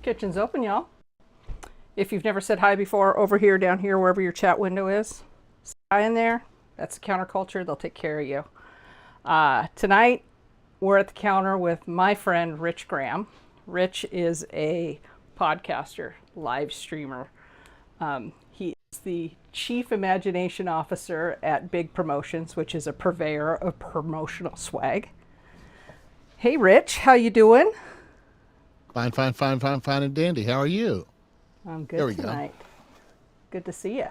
Kitchen's open, y'all. If you've never said hi before, over here, down here, wherever your chat window is, say hi in there. That's the counterculture. They'll take care of you. Tonight, we're at the counter with my friend, Rich Graham. Rich is a podcaster, live streamer. He is the Chief Imagination Officer at Big Promotions, which is a purveyor of promotional swag. Hey, Rich, how you doing? Fine and dandy. How are you? I'm good tonight. Good to see you.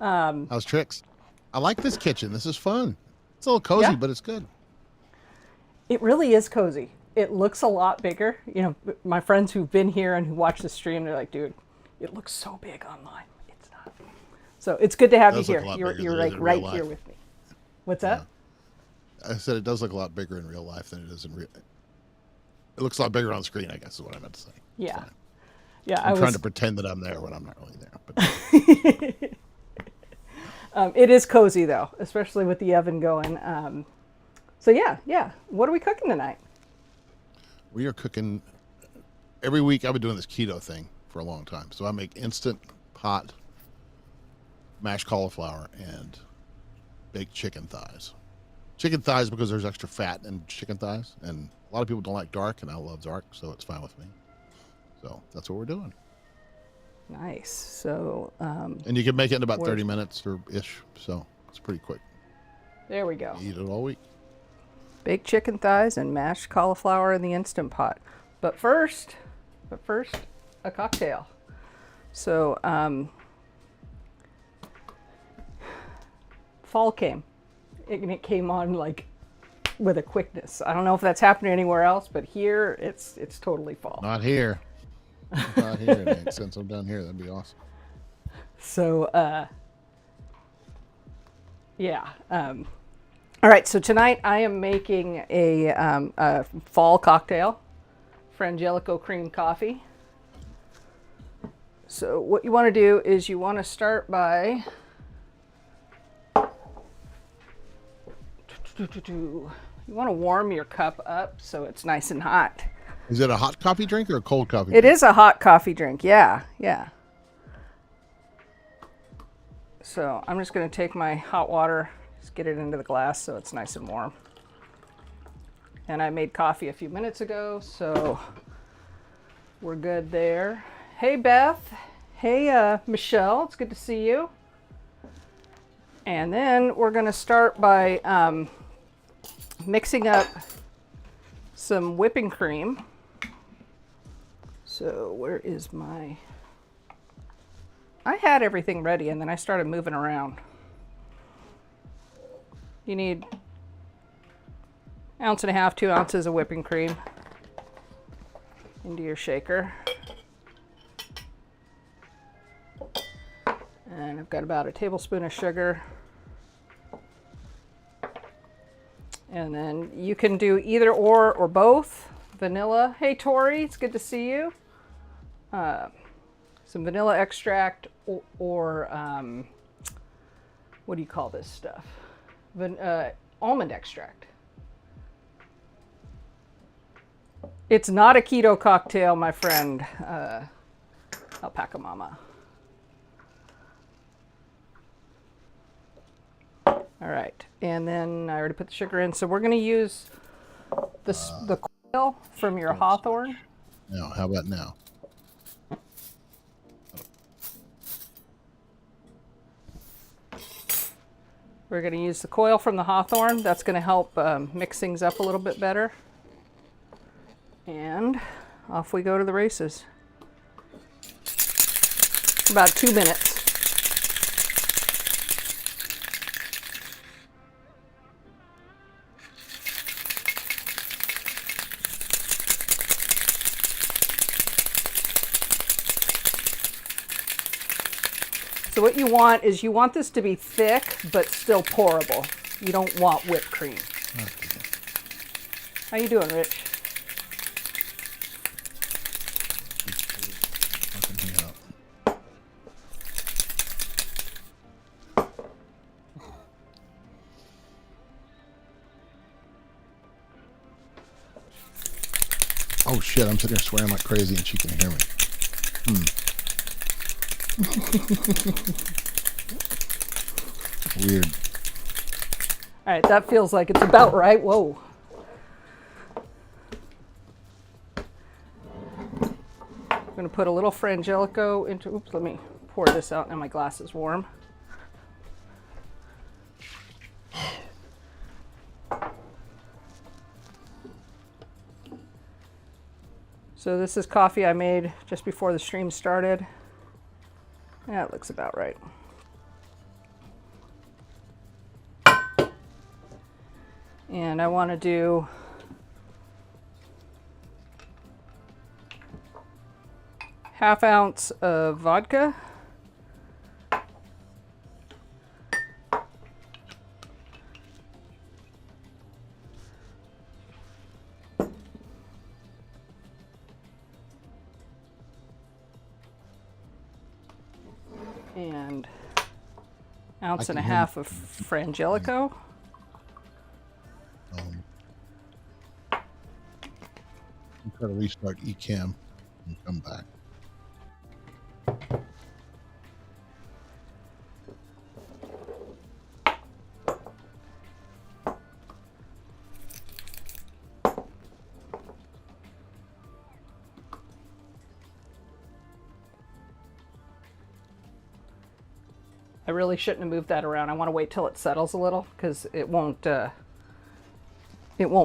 How's tricks? I like this kitchen. This is fun. It's a little cozy, Yeah. but it's good. It really is cozy. It looks a lot bigger. You know, my friends who've been here and who watch the stream, they're like, dude, it looks so big online. It's not. So it's good to have you Does look here. a lot You're bigger than it like is in right real here life. with me. What's that? I said it does look a lot bigger in real life than it is in real. It looks a lot bigger on screen, I guess is what I meant to say. Yeah. Fine. Yeah. I'm trying to pretend that I'm there when I'm not really there. But It is cozy though, especially with the oven going. So yeah. What are we cooking tonight? we are cooking every week. I've been doing this keto thing for a long time, so I make instant pot mashed cauliflower and baked chicken thighs. Chicken thighs because there's extra fat in chicken thighs, and a lot of people don't like dark, and I love dark, so it's fine with me. So that's what we're doing. Nice. So And you can make it in about 30 minutes or ish, so it's pretty quick. there we go. You eat it all week. Baked chicken thighs and mashed cauliflower in the Instant Pot. But first, a cocktail. So fall came. It came on like with a quickness. I don't know if that's happening anywhere else, but here it's totally fall. Not here. Not here, Nick. Since I'm down here, that'd be awesome. So yeah. All right, so tonight I am making a fall cocktail, Frangelico cream coffee. So what you want to do is you want to start by you want to warm your cup up so it's nice and hot. Is it a hot coffee drink or a cold coffee It drink? is a hot coffee drink, yeah. So I'm just going to take my hot water, just get it into the glass so it's nice and warm. And I made coffee a few minutes ago, so we're good there. Hey Beth, hey Michelle, it's good to see you. And then we're going to start by mixing up some whipping cream. So where is my... I had everything ready and then I started moving around. You need 1.5 ounces, 2 ounces of whipping cream into your shaker. And I've got about a tablespoon of sugar. And then you can do either or both. Vanilla. Hey Tori, it's good to see you. Some vanilla extract or what do you call this stuff? Almond extract. It's not a keto cocktail, my friend. Alpaca Mama. All right, and then I already put the sugar in, so we're going to use the coil from your Hawthorne. Now, how about now? We're going to use the coil from the Hawthorne. That's going to help mix things up a little bit better. And off we go to the races. About 2 minutes. So what you want is you want this to be thick, but still pourable. You don't want whipped cream. Okay. How you doing, Rich? Fucking me up. Oh shit! I'm sitting there swearing like crazy, and she can hear me. Weird. All right, that feels like it's about right. Whoa. I'm going to put a little frangelico into, oops, let me pour this out. Now my glass is warm. So this is coffee I made just before the stream started. Yeah, it looks about right. And I want to do ½ ounce of vodka. And ounce and a half of frangelico. Try to restart eCam and come back. I really shouldn't have moved that around. I want to wait till it settles a little because it won't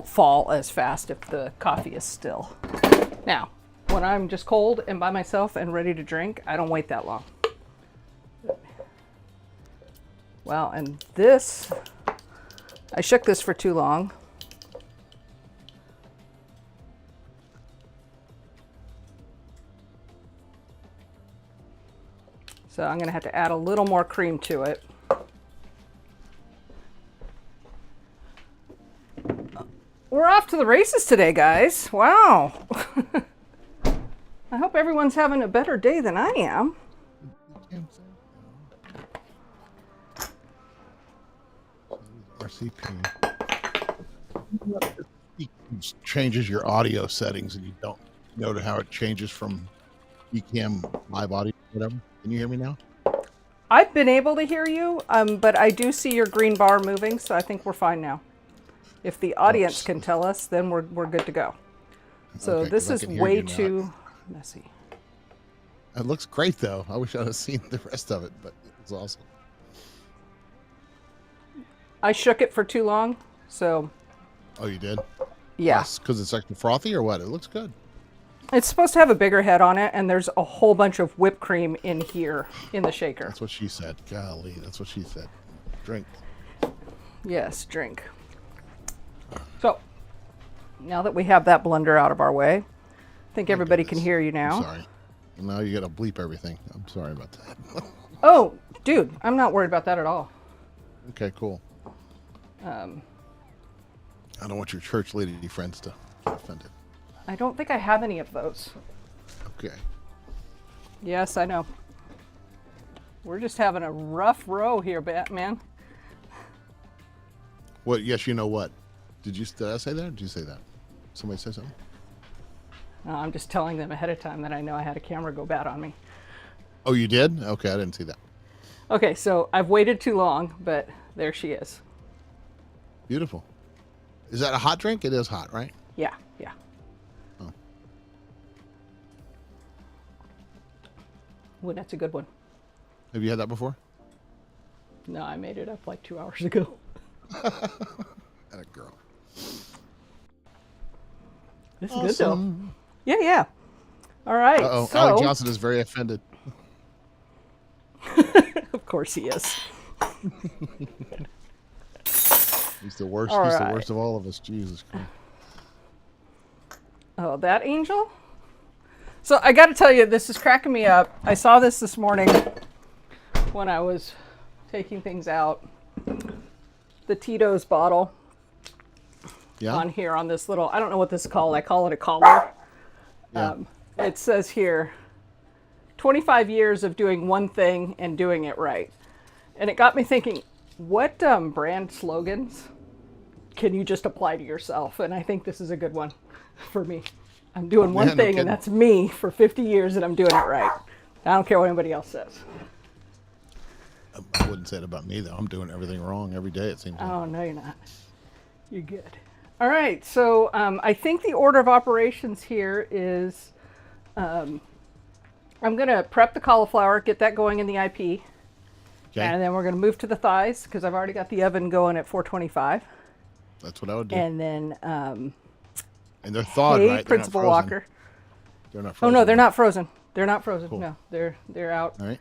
fall as fast if the coffee is still. Now, when I'm just cold and by myself and ready to drink, I don't wait that long. Well, and this, I shook this for too long. So I'm going to have to add a little more cream to it. We're off to the races today, guys. Wow. I hope everyone's having a better day than I am. RCP. It changes your audio settings and you don't know how it changes from eCam live audio, whatever. Can you hear me now? I've been able to hear you, but I do see your green bar moving, so I think we're fine now. If the audience can tell us, then we're good to go. So Okay, this 'cause is I can hear way you now. too messy. It looks great though. I wish I'd have seen the rest of it, but it's awesome. I shook it for too long, so Oh, you did? yeah. Because it's extra frothy or what? It looks good. It's supposed to have a bigger head on it, and there's a whole bunch of whipped cream in here in the shaker. That's what she said. Golly, that's what she said. Drink. Yes, drink. So, now that we have that blunder out of our way, I think everybody can goodness. hear you I'm now. sorry. Now you got to bleep everything. I'm sorry about that. Oh, dude, I'm not worried about that at all. Okay, cool. I don't want your church lady friends to get offended. I don't think I have any of those. Okay. Yes, I know. We're just having a rough row here, Batman. What? Yes, you know what? Did I say that? Or did you say that? Somebody say something? No, I'm just telling them ahead of time that I know I had a camera go bad on me. Oh, you did? Okay, I didn't see that. Okay, so I've waited too long, but there she is. Beautiful. Is that a hot drink? It is hot, right? Yeah, yeah. Oh. Ooh, that's a good one. Have you had that before? No, I made it up like 2 hours ago. That a girl. This is good though. Yeah, yeah. All right. Uh-oh. So, Alec Johnson is very offended. of course he is. He's the worst. All He's right. the worst of all of us. Jesus Christ. Oh, that angel? So I got to tell you, this is cracking me up. I saw this morning when I was taking things out. The Tito's bottle Yeah. on here on this little, I don't know what this is called. I call it a collar. Yeah. It says here, 25 years of doing one thing and doing it right. And it got me thinking, what brand slogans can you just apply to yourself? And I think this is a good one for me. I'm doing one Yeah, no thing, kidding. and that's me for 50 years, and I'm doing it right. I don't care what anybody else says. I wouldn't say it about me though. I'm doing everything wrong every day. It seems like. Oh, no, you're not. You're good. All right, so I think the order of operations here is I'm going to prep the cauliflower, get that going in the IP, Okay, and then we're going to move to the thighs because I've already got the oven going at 425. that's what I would do. And then, And they're thawed, hey, right? They're not Principal frozen. Walker. They're not Oh frozen. no, they're right? not frozen. They're not frozen. Cool. No, they're out. All right.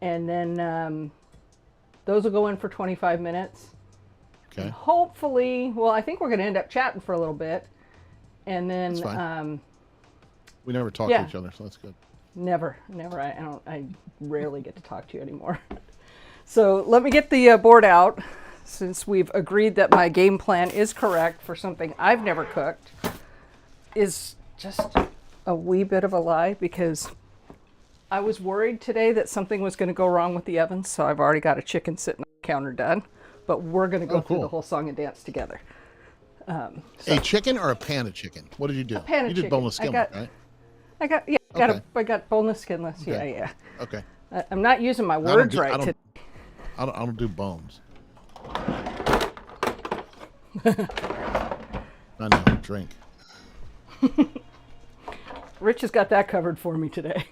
And then those will go in for 25 minutes. Okay. Hopefully, well, I think we're going to end up chatting for a little bit, and That's then fine. We never talk yeah. to each other, so that's good. never. I rarely get to talk to you anymore. So let me get the board out, since we've agreed that my game plan is correct for something I've never cooked. Is just a wee bit of a lie, because I was worried today that something was going to go wrong with the oven, so I've already got a chicken sitting on the counter done. But we're going to go through the whole song and dance together. A chicken or a pan of chicken? What did you do? A pan of you chicken. did boneless skinless, right? I got boneless, skinless. Okay. Yeah. Okay. I'm not using my words right today. I don't do bones. I know. Drink. Rich has got that covered for me today.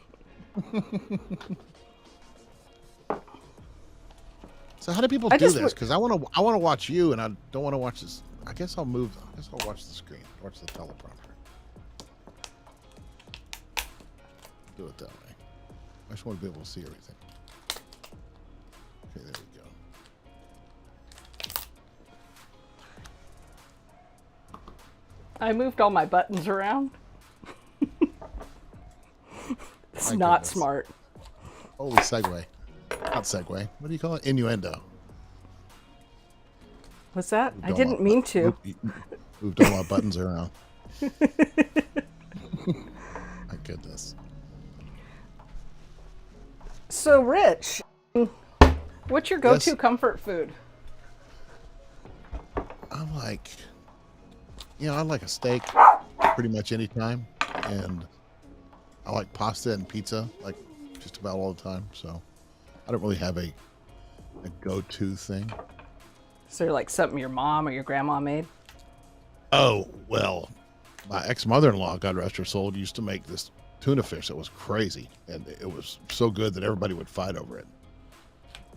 So how do people do this? Because I want to watch you, and I don't want to watch this. I guess I'll move. I guess I'll watch the screen. Watch the teleprompter. Do it that way. I just want to be able to see everything. Okay, there we go. I moved all my buttons around. It's My not goodness. smart. Holy segue. Not segue. What do you call it? Innuendo. What's that? I Moved all didn't my mean to. Moved all my buttons around. My goodness. So, Rich, what's your go-to Yes. comfort food? I'm like, I like a steak pretty much any time, and I like pasta and pizza like just about all the time. So I don't really have a go-to thing. Is there like something your mom or your grandma made? Oh, well, my ex-mother-in-law, God rest her soul, used to make this tuna fish that was crazy, and it was so good that everybody would fight over it.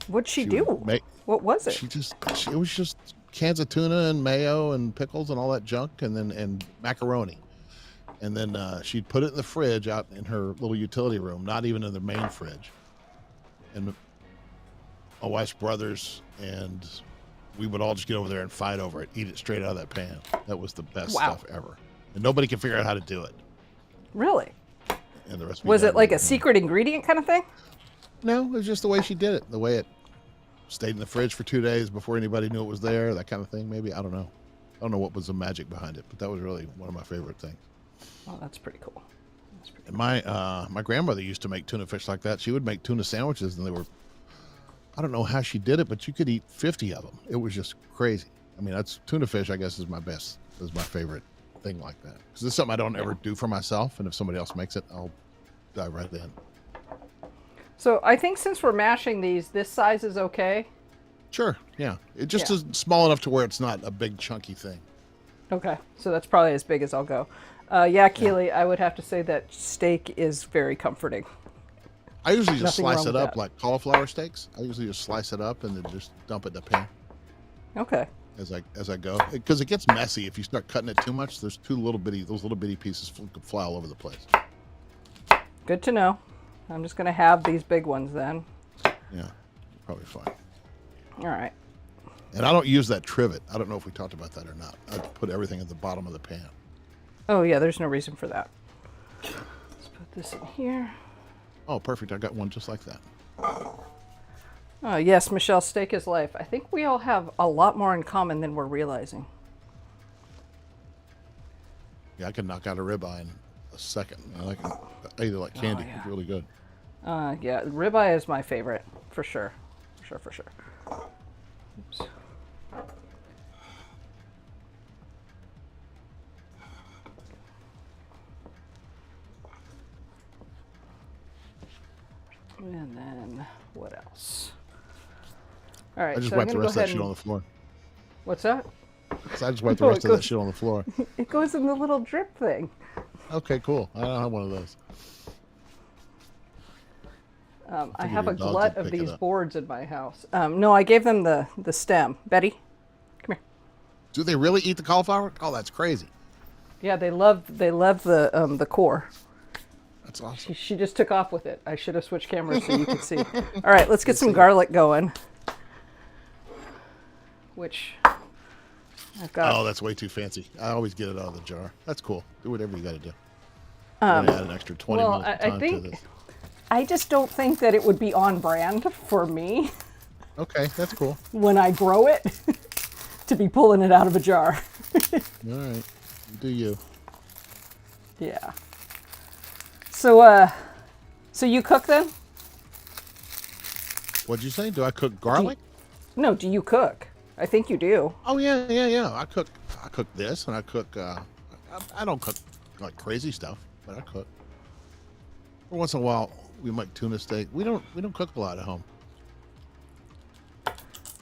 What'd she She do? would make- What was it? It was just cans of tuna and mayo and pickles and all that junk, and macaroni. And then she'd put it in the fridge out in her little utility room, not even in the main fridge. And my wife's brothers and we would all just get over there and fight over it, eat it straight out of that pan. That was the best stuff ever. And nobody could figure out how to do it. Really? And the rest Was it like a secret ingredient kind of thing? No, it was just the way she did it. The way it stayed in the fridge for 2 days before anybody knew it was there, that kind of thing. Maybe, I don't know. I don't know what was the magic behind it, but that was really one of my favorite things. Oh, that's pretty cool. And my grandmother used to make tuna fish like that. She would make tuna sandwiches, and they were, I don't know how she did it, but you could eat 50 of them. It was just crazy. I mean, that's tuna fish, I guess, is my favorite thing like that. Because it's something I don't ever do for myself, and if somebody else makes it, I'll dive right in. So I think since we're mashing these, this size is okay. Sure, yeah. It just is small enough to where it's not a big chunky thing. Okay, so that's probably as big as I'll go. Keely, I would have to say that steak is very comforting. I usually just Nothing slice wrong it with up that. like cauliflower steaks. I usually just slice it up and then just dump it in the pan Okay. as I go, because it gets messy if you start cutting it too much. There's those little bitty pieces could fly all over the place. Good to know. I'm just going to have these big ones then. Yeah, probably fine. All right. And I don't use that trivet. I don't know if we talked about that or not. I put everything at the bottom of the pan. Oh, yeah, there's no reason for that. Let's put this in here. Oh, perfect. I got one just like that. Oh, yes, Michelle, steak is life. I think we all have a lot more in common than we're realizing. Yeah, I can knock out a ribeye in a second. I eat it like candy. yeah. It's really good. Yeah, ribeye is my favorite, for sure. For sure. Oops. And then what else? All right, I just so I'm wiped the gonna go rest of that ahead shit on and the floor. what's that? So I just wiped the No, rest of that shit on the floor. it goes in the little drip thing. Okay, cool. I don't have one of those. I figured have your a dogs glut would of pick it these up. boards in my house. No, I gave them the stem. Betty, come here. Do they really eat the cauliflower? Oh, that's crazy. Yeah, they love the core. That's She, awesome. she just took off with it. I should have switched cameras so you could see. All right, let's get Let's some see it. garlic going. Which I've got. Oh, that's way too fancy. I always get it out of the jar. That's cool. Do whatever you got to do. I'm gonna add an extra 20 Well, minutes of I time to think this. I just don't think that it would be on brand for me Okay, that's cool. when I grow it to be pulling it out of a jar. All right, do you? Yeah. So you cook then? What'd you say? Do I cook garlic? No, do you cook? I think you do. Oh yeah. I cook this, and I cook. I don't cook like crazy stuff, but I cook. Every once in a while, we make tuna steak. We don't cook a lot at home.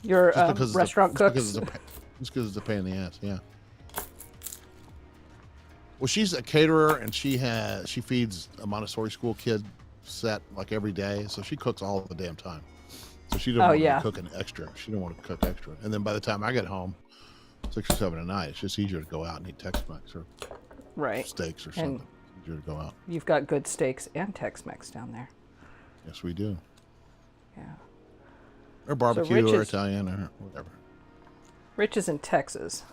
Your Just because restaurant cooks. just because it's a pain in the ass. Yeah. Well, she's a caterer, and she feeds a Montessori school kid set like every day, so she cooks all the damn time. So she didn't want yeah. to cook an extra. She didn't want to cook extra. And then by the time I get home, 6 or 7 at night, it's just easier to go out and eat Tex-Mex or Right. steaks or something. Easier to go out. You've got good steaks and Tex-Mex down there. Yes, we do. Yeah. Or barbecue Rich or is- Italian or whatever. Rich is in Texas.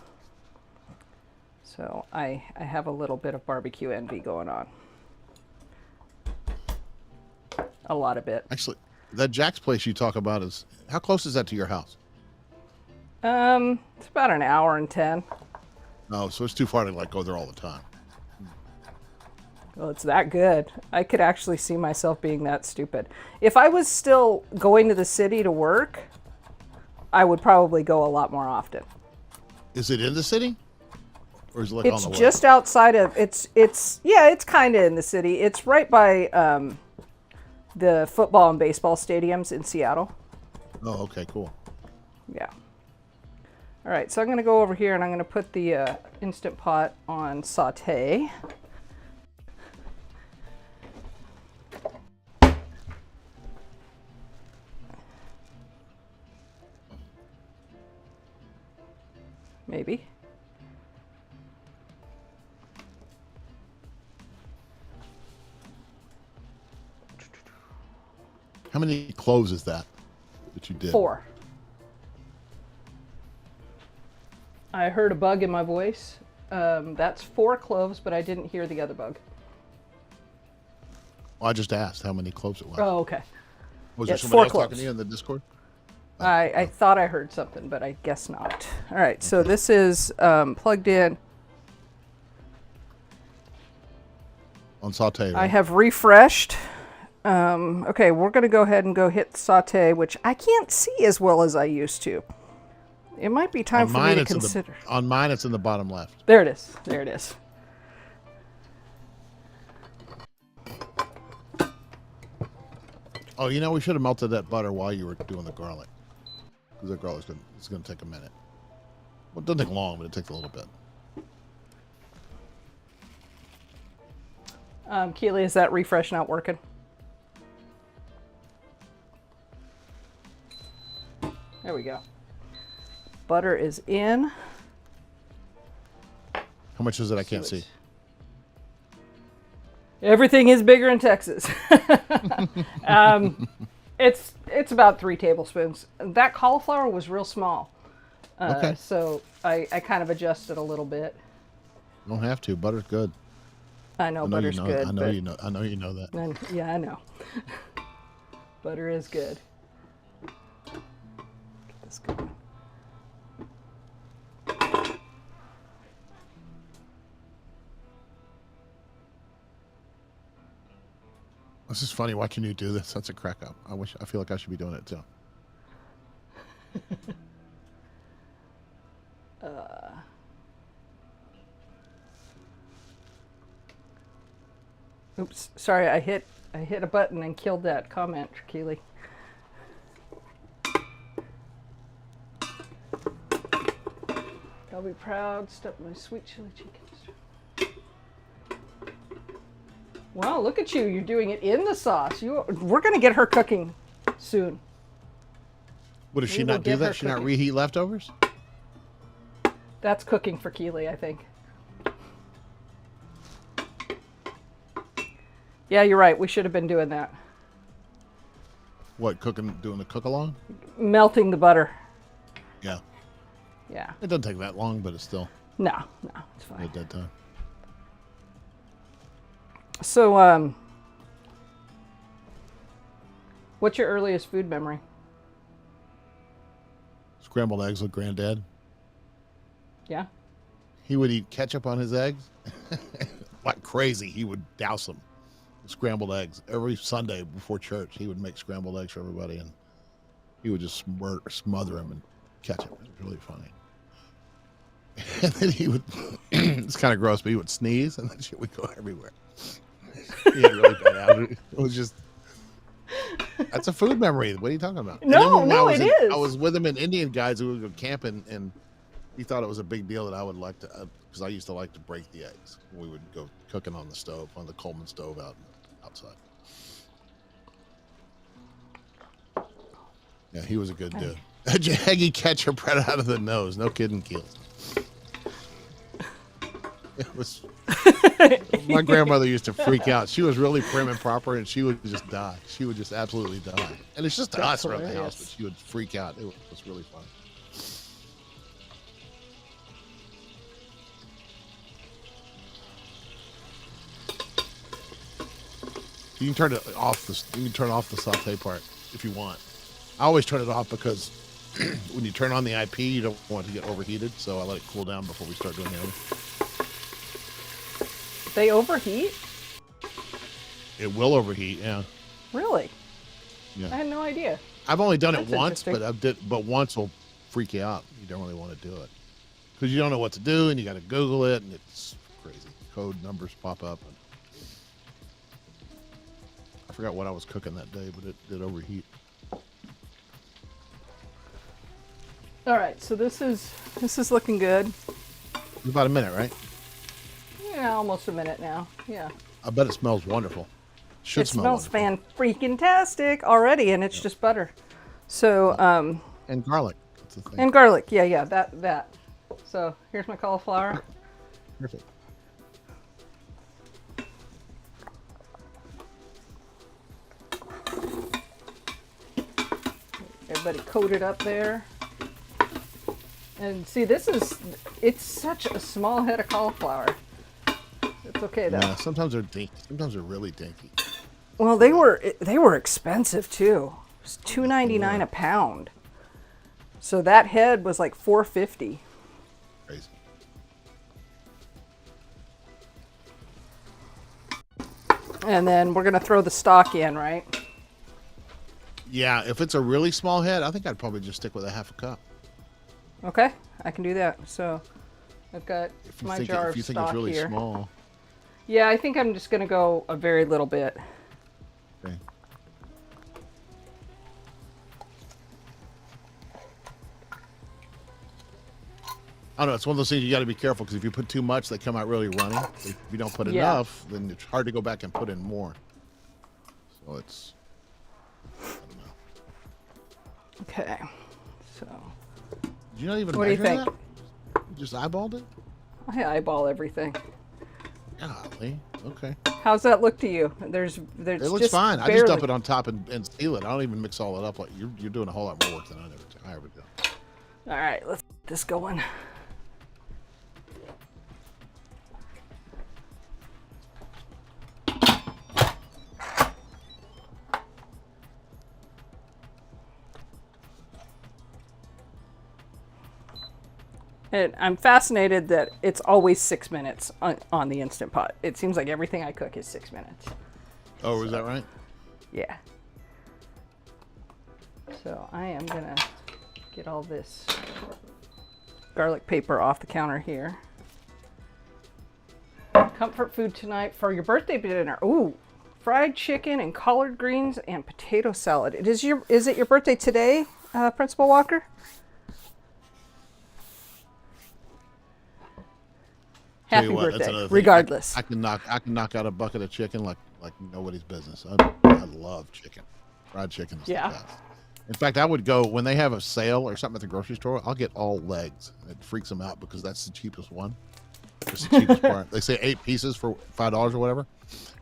So I have a little bit of barbecue envy going on. A lot of it. Actually, that Jack's place you talk about is, how close is that to your house? It's about an hour and 10. Oh, so it's too far to like go there all the time. Well, it's that good. I could actually see myself being that stupid. If I was still going to the city to work, I would probably go a lot more often. Is it in the city? Or is it like It's on the way? just outside of it's yeah, it's kind of in the city. It's right by the football and baseball stadiums in Seattle. Oh, okay, cool. Yeah. All right, so I'm going to go over here and I'm going to put the Instant Pot on saute. Maybe. How many cloves is that you did? 4. I heard a bug in my voice. That's 4 cloves, but I didn't hear the other bug. Well, I just asked how many cloves it was. Oh, okay. Was yeah, there it's somebody 4 else talking cloves. to you in the Discord? I thought I heard something, but I guess not. All right, so this is plugged in. On saute, right? I have refreshed. Okay, we're going to go ahead and go hit saute, which I can't see as well as I used to. It might be time for me to consider. On mine, it's in the bottom left. There it is. There it is. Oh, you know, we should have melted that butter while you were doing the garlic. Because the garlic's it's going to take a minute. Well, it doesn't take long, but it takes a little bit. Keely, is that refresh not working? There we go. Butter is in. How much is it? I can't see. Everything is bigger in Texas. It's about 3 tablespoons. That cauliflower was real small. Okay. So I kind of adjusted a little bit. You don't have to. Butter's good. I know I know butter's you know. good. I know you know. I know you know that. Yeah, I know. Butter is good. Get this going. This is funny watching you do this. That's a crack up. I feel like I should be doing it too. Oops, sorry, I hit I hit a button and killed that comment, Keely. I'll be proud. Stuff my sweet chili chicken. Wow, look at you. You're doing it in the sauce. We're going to get her cooking soon. What, does she not do that? She not reheat leftovers? That's cooking for Keely, I think. Yeah, you're right. We should have been doing that. What, doing the cook-along? Melting the butter. Yeah. Yeah. It doesn't take that long, but it's still... No, it's fine. At that time. So, what's your earliest food memory? Scrambled eggs with Granddad. Yeah? He would eat ketchup on his eggs. Like crazy. He would douse them. Scrambled eggs. Every Sunday before church, he would make scrambled eggs for everybody, and he would just smother them in ketchup. It was really funny. And then he would, it's kind of gross, but he would sneeze, and then shit would go everywhere. He had really bad allergies. It was just, that's a food memory. What are you talking about? No, it is. I was with him in Indian guides who would go camping, and he thought it was a big deal that I would like to, because I used to like to break the eggs. We would go cooking on the stove, on the Coleman stove outside. Yeah, he was a good dude. Jaggy ketchup right out of the nose. No kidding, Keels. It was. My grandmother used to freak out. She was really prim and proper, and she would just die. She would just absolutely die. And it's just us around the house, but she would freak out. It was really funny. You can turn it off. You can turn off the saute part if you want. I always turn it off because when you turn on the IP, you don't want it to get overheated. So I let it cool down before we start doing the other. They overheat? It will overheat, yeah. Really? Yeah. I had no idea. I've only done it once, but once will freak you out. You don't really want to do it because you don't know what to do, and you got to Google it, and it's crazy. Code numbers pop up. And I forgot what I was cooking that day, but it did overheat. All right, so this is looking good. It's about a minute, right? Yeah, almost a minute now. Yeah. I bet it smells wonderful. It smells fan-freaking-tastic already, and it's just butter. So, and garlic. That's the thing. And garlic. Yeah, that. So, here's my cauliflower. Perfect. Everybody coated up there. And see, it's such a small head of cauliflower. It's okay though. Yeah, sometimes they're dinky. Sometimes they're really dinky. Well, they were expensive too. It was $2.99 a pound. So that head was like $4.50. Crazy. And then we're gonna throw the stock in, right? Yeah, if it's a really small head, I think I'd probably just stick with a half a cup. Okay, I can do that. So I've got my jar of stock here. If you think it's really small. Yeah, I think I'm just gonna go a very little bit. Okay. I don't know. It's one of those things you got to be careful because if you put too much, they come out really runny. If you don't put enough, then it's hard to go back and put in more. So it's. I don't know. Okay, so. Did you not even what do you think? That? You just eyeballed it? I eyeball everything. Golly. Okay. How's that look to you? There's it looks just fine. barely... I just dump it on top and seal it. I don't even mix all it up. Like you're doing a whole lot more work than I ever do. All right, let's get this going. And I'm fascinated that it's always 6 minutes on the Instant Pot. It seems like everything I cook is 6 minutes. Oh, is that right? Yeah. So I am gonna get all this garlic paper off the counter here. Comfort food tonight for your birthday dinner. Ooh, fried chicken and collard greens and potato salad. Is it your birthday today, Principal Walker? Happy birthday, regardless. I can knock out a bucket of chicken like nobody's business. I love chicken. Fried chicken is the best. In fact, I would go when they have a sale or something at the grocery store. I'll get all legs. It freaks them out because that's the cheapest one. It's the cheapest part. They say 8 pieces for $5 or whatever,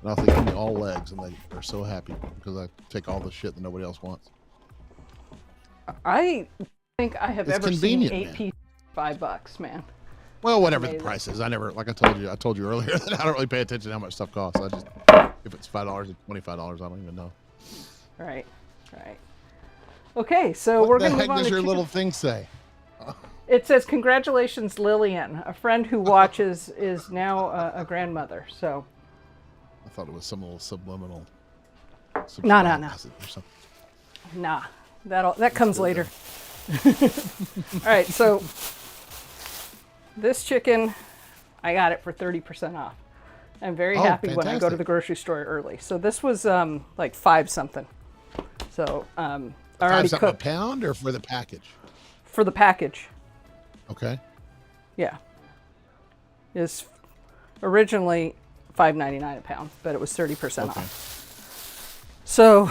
and I'll think give me all legs, and they're so happy because I take all the shit that nobody else wants. I think I have ever seen 8 pieces for $5, man. Well, whatever the price is, I never, like I told you earlier that I don't really pay attention to how much stuff costs. I just, if it's $5 or $25, I don't even know. Right. Okay, so we're going to move on. What the heck does your chicken. little thing say? It says, "Congratulations, Lillian. A friend who watches is now a grandmother." So. I thought it was some little subliminal. No. Message or something. Nah, that comes later. All right, so this chicken, I got it for 30% off. I'm very happy when I go to the grocery store early. So this was like 5 something. So I already cooked. A pound or for the package? For the package. Okay. Yeah. It's originally $5.99 a pound, but it was 30% off. So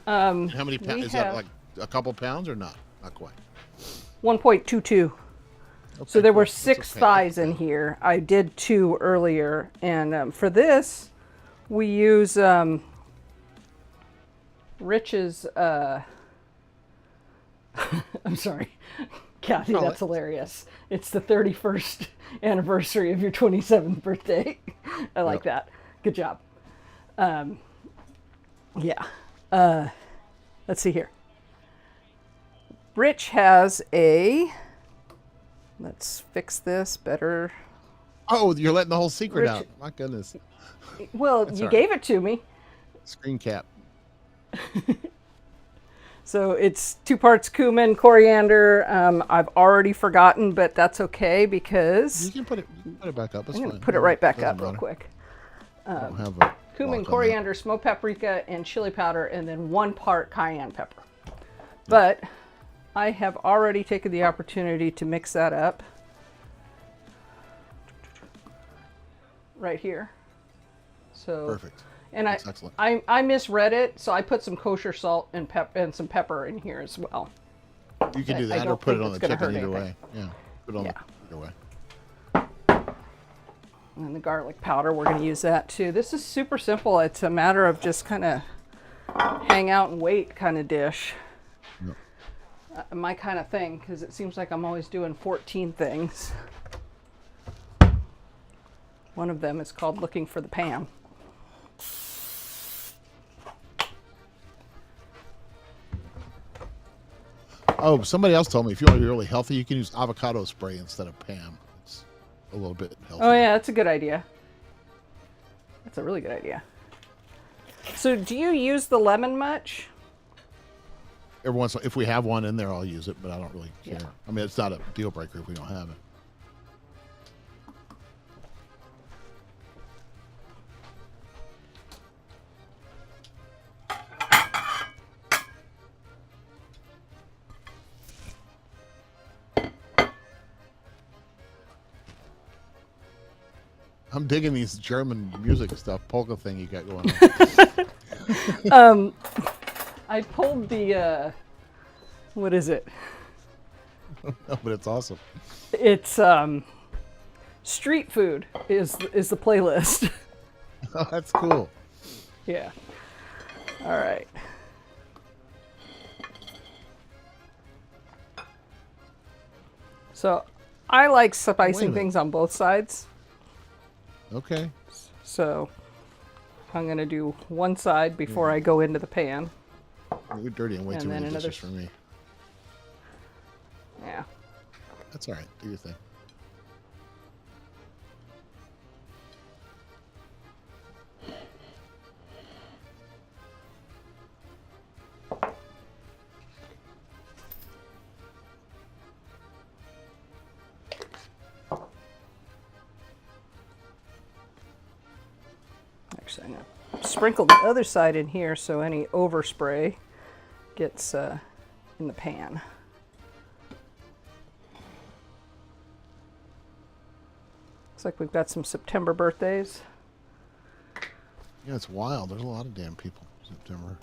how many pounds? Is that like a couple pounds or not? Not quite. 1.22. Okay, so there were 6 thighs in here. I did 2 earlier, and for this, we use Rich's. I'm sorry, Kathy. That's hilarious. It's the 31st anniversary of your 27th birthday. I like that. Good job. Yeah. Let's see here. Rich has a. Let's fix this better. Oh, you're letting the whole secret out. My goodness. Well, you gave it to me. Screen cap. So it's 2 parts cumin, coriander. I've already forgotten, but that's okay because you can put it back up. It's I'm fine. going to put it right back up real quick. Cumin, coriander, smoked paprika, and chili powder, and then 1 part cayenne pepper. But I have already taken the opportunity to mix that up right here. So perfect. And I misread it, so I put some kosher salt and some pepper in here as well. You can do that or put it on the chicken either way. Yeah, put it on either way. And the garlic powder, we're going to use that too. This is super simple. It's a matter of just kind of hang out and wait kind of dish. Yep. My kind of thing, because it seems like I'm always doing 14 things. One of them is called looking for the Pam. Oh, somebody else told me if you want to be really healthy, you can use avocado spray instead of Pam. It's a little bit healthier. Oh yeah, that's a good idea. That's a really good idea. So do you use the lemon much? Every once in a while, if we have one in there, I'll use it, but I don't really care. Yeah. I mean, it's not a deal breaker if we don't have it. I'm digging these German music stuff, polka thing you got going on. I pulled the, what is it? But it's awesome. It's street food is the playlist. Oh, that's cool. Yeah. All right. So I like spicing things on both sides. Okay. So I'm going to do one side before I go into the pan. You're dirty and way too many dishes for me. Yeah. That's all right. Do your thing. Actually, no. sprinkle the other side in here so any overspray gets in the pan. Looks like we've got some September birthdays. Yeah, it's wild. There's a lot of damn people in September.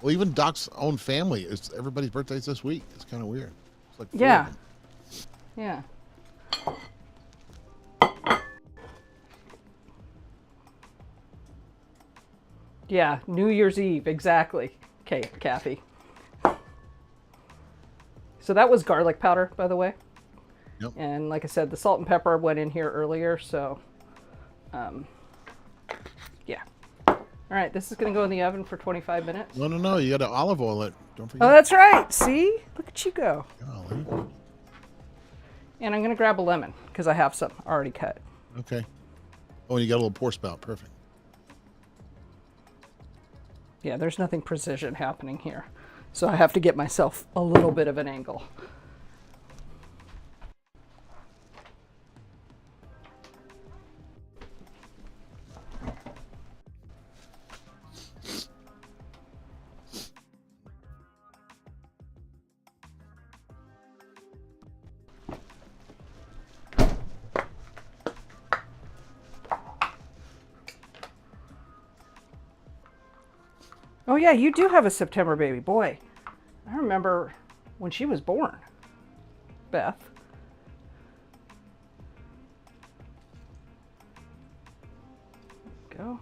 Well, even Doc's own family, everybody's birthday's this week. It's kind of weird. It's like 4 Yeah. of them. Yeah. Yeah, New Year's Eve, exactly. Okay, Kathy. So that was garlic powder, by the way. Yep. And like I said, the salt and pepper went in here earlier, so yeah. All right, this is going to go in the oven for 25 minutes. No. You got to olive oil it. Don't forget. Oh, that's right. See? Look at you go. Golly. And I'm going to grab a lemon because I have some already cut. Okay. Oh, and you got a little pour spout. Perfect. Yeah, there's nothing precision happening here. So I have to get myself a little bit of an angle. Oh yeah, you do have a September baby. Boy, I remember when she was born, Beth. Go.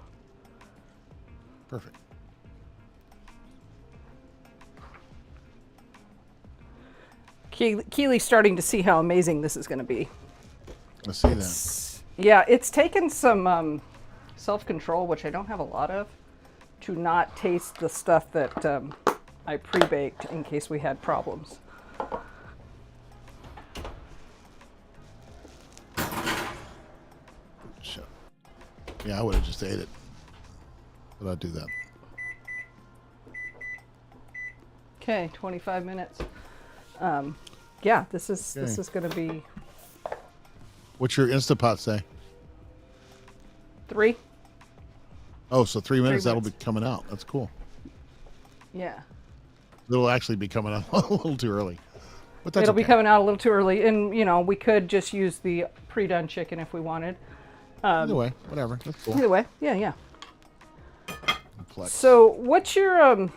Perfect. Keely's starting to see how amazing this is going to be. Let's see that. Yeah, it's taken some self-control, which I don't have a lot of, to not taste the stuff that I pre-baked in case we had problems. Shit. Yeah, I would have just ate it. But I'd do that. Okay, 25 minutes. Yeah, this is going to be What's your Instapot say? 3. Oh, so 3 minutes, 3 that'll minutes. be coming out. That's cool. Yeah. It'll actually be coming out a little too early. But that's It'll be okay. coming out a little too early. And, you know, we could just use the pre-done chicken if we wanted. Either way, whatever. That's cool. Either way, yeah. Complex. So what's your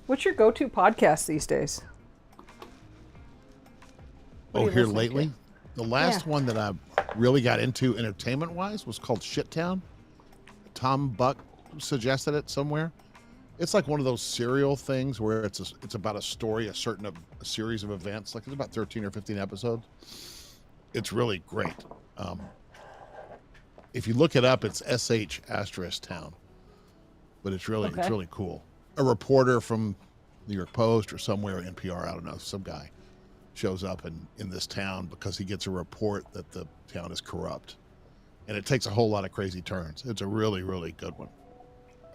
go-to podcast these days? What are Oh, you here listening lately? to? The last Yeah. one that I really got into entertainment-wise was called Shittown. Tom Buck suggested it somewhere. It's like one of those serial things where it's about a story, a series of events. Like it's about 13 or 15 episodes. It's really great. If you look it up, it's SH asterisk town, but it's really cool. A reporter from New York Post or somewhere, NPR, I don't know, some guy shows up in this town because he gets a report that the town is corrupt, and it takes a whole lot of crazy turns. It's a really, really good one.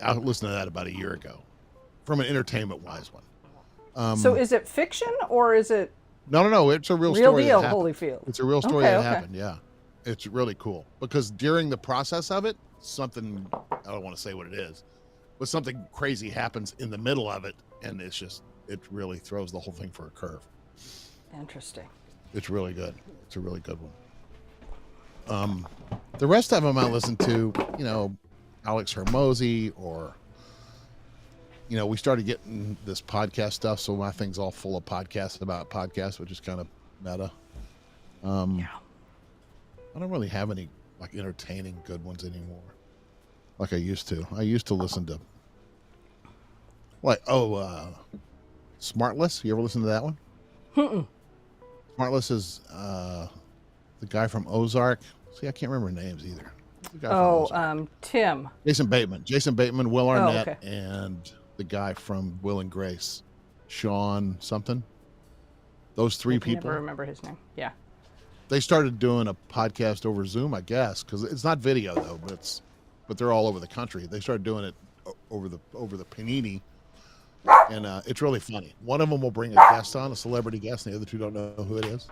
I listened to that about a year ago, from an entertainment-wise one. So is it fiction or is it No. It's a real real story. deal, that happened. Holyfield? It's a real story Okay, that okay. happened. Yeah, it's really cool because during the process of it, something, I don't want to say what it is, but something crazy happens in the middle of it, and it really throws the whole thing for a curve. Interesting. It's really good. It's a really good one. The rest of them I listen to, Alex Hermosi, or we started getting this podcast stuff, so my thing's all full of podcasts about podcasts, which is kind of meta. Yeah. I don't really have any like entertaining good ones anymore, like I used to. I used to listen to Smartless. You ever listen to that one? Smartless is the guy from Ozark. See, I can't remember names either. The guy from Ozark. Tim. Jason Bateman, Will Arnett, okay. and the guy from Will and Grace, Sean something. Those three I can people. never remember his name. Yeah. They started doing a podcast over Zoom, I guess, because it's not video though, but they're all over the country. They started doing it over the Panini, and it's really funny. One of them will bring a guest on, a celebrity guest, and the other two don't know who it is.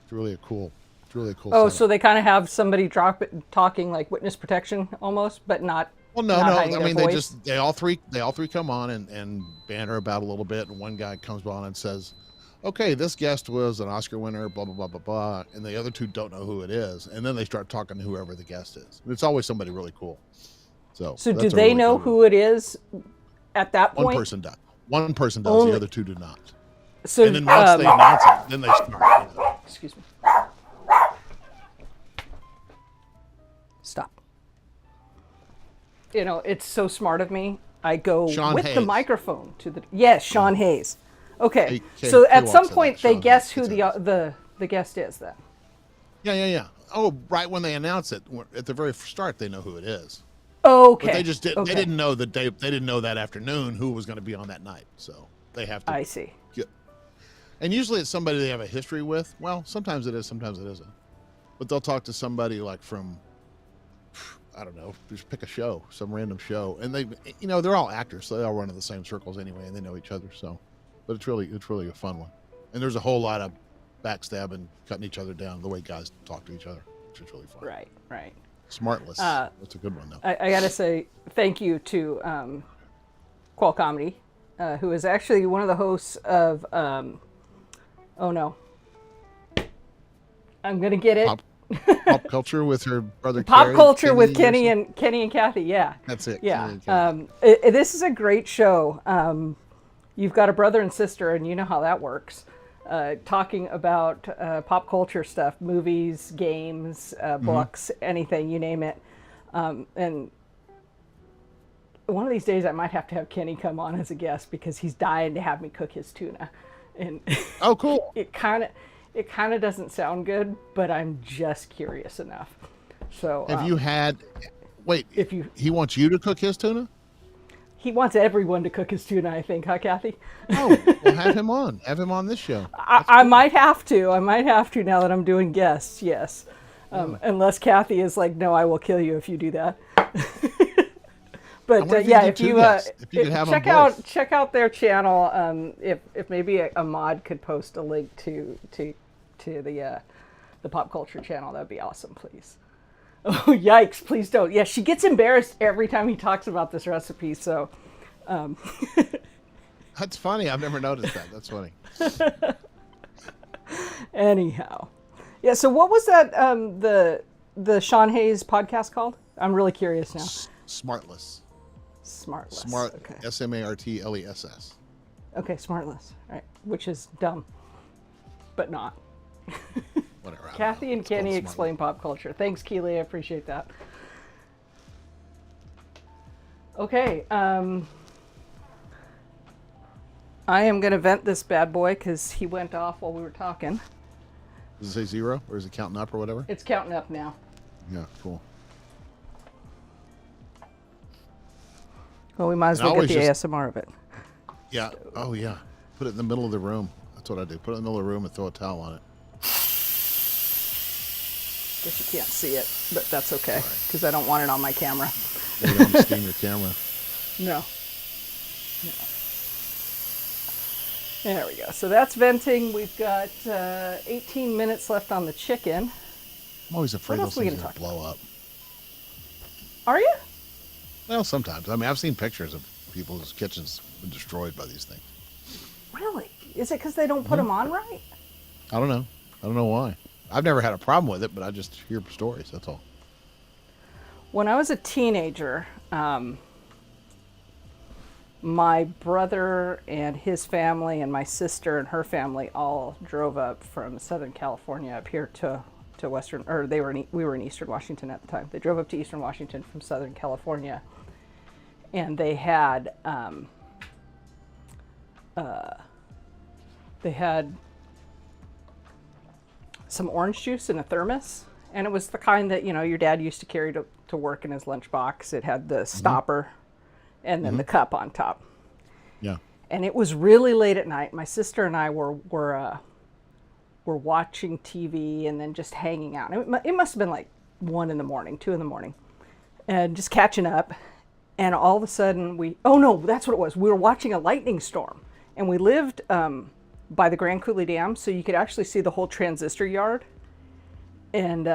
It's really a cool It's really a cool Oh, setup. so they kind of have somebody drop it, talking like witness protection almost, but not. Well, no, not no. hiding I their mean, voice. they all three come on and banter about a little bit, and one guy comes on and says, "Okay, this guest was an Oscar winner, blah blah blah blah blah," and the other two don't know who it is, and then they start talking to whoever the guest is. It's always somebody really cool. So So do that's a they really know good one. who it is at that One point? person does. One person does. The Only. other two do not. So And then once they announce it, then they start. excuse me. Stop. It's so smart of me. I go Sean with the Hayes. microphone to the. Yes, Sean Hayes. Okay. K- So K at walks some in point that. they Sean guess Hayes. who the guest is then. Yeah. Oh, right when they announce it at the very start, they know who it is. Okay. But they just didn't. Okay. They didn't know that they didn't know that afternoon who was going to be on that night. So they have to. I see. And usually it's somebody they have a history with. Well, sometimes it is, sometimes it isn't. But they'll talk to somebody like from, I don't know, just pick a show, some random show, and they're all actors, so they all run in the same circles anyway, and they know each other. So, but it's really a fun one. And there's a whole lot of backstabbing, cutting each other down, the way guys talk to each other, which is really fun. Right. Smartless. That's a good one though. I got to say thank you to Qual Comedy, who is actually one of the hosts of. Oh no, I'm gonna get it. Pop culture with her brother. Pop Carrie, culture with Kenny Kenny and Kathy. Yeah, That's it. yeah. Kenny and Kathy. This is a great show. You've got a brother and sister, and you know how that works. Talking about pop culture stuff, movies, games, books, anything, you name it. And one of these days I might have to have Kenny come on as a guest because he's dying to have me cook his tuna. And Oh, cool. it kind of doesn't sound good, but I'm just curious enough. So Have you had? Wait. if you He wants you to cook his tuna. he wants everyone to cook his tuna, I think, huh, Kathy? Oh, well, have him on. Have him on this show. I might have to. I might have to now that I'm doing guests. Yes, unless Kathy is like, no, I will kill you if you do that. I But wonder yeah, you if did you two guests. If you could have them both. check out their channel. If maybe a mod could post a link to the pop culture channel, that'd be awesome, please. Oh yikes! Please don't. Yeah, she gets embarrassed every time he talks about this recipe. So That's funny. I've never noticed that. That's funny. anyhow, yeah. So what was that? The Sean Hayes podcast called? I'm really curious now. Smartless. Smartless. Smart. Okay. SMARTLESS. Okay, smartless. All right, which is dumb, but not. Whatever. I don't Kathy know. and It's called Kenny Smartless. explain pop culture. Thanks, Keely. I appreciate that. Okay. I am going to vent this bad boy because he went off while we were talking. Does it say 0 or is it counting up or whatever? It's counting up now. Yeah, cool. Well, we might as And I well get the always ASMR of it. Yeah. Oh, yeah. Put it in the middle of the room. That's what I do. Put it in the middle of the room and throw a towel on it. Guess you can't see it, but that's okay because I don't want it on my camera. You don't steam your camera. No. There we go. So that's venting. We've got 18 minutes left on the chicken. I'm always afraid What those else are we things gonna will blow up. Are you? Well, sometimes. I mean, I've seen pictures of people's kitchens been destroyed by these things. Really? Is it because they don't put them on right? I don't know. I don't know why. I've never had a problem with it, but I just hear stories. That's all. When I was a teenager, my brother and his family and my sister and her family all drove up from Southern California up here to Western, or we were in Eastern Washington at the time. They drove up to Eastern Washington from Southern California, and they had some orange juice in a thermos, and it was the kind that your dad used to carry to work in his lunchbox. It had the stopper and then the cup on top. Yeah. And it was really late at night. My sister and I were watching TV and then just hanging out. It must have been like 1 in the morning, 2 in the morning, and just catching up. And all of a sudden oh no, that's what it was. We were watching a lightning storm, and we lived by the Grand Coulee Dam, so you could actually see the whole transistor yard. and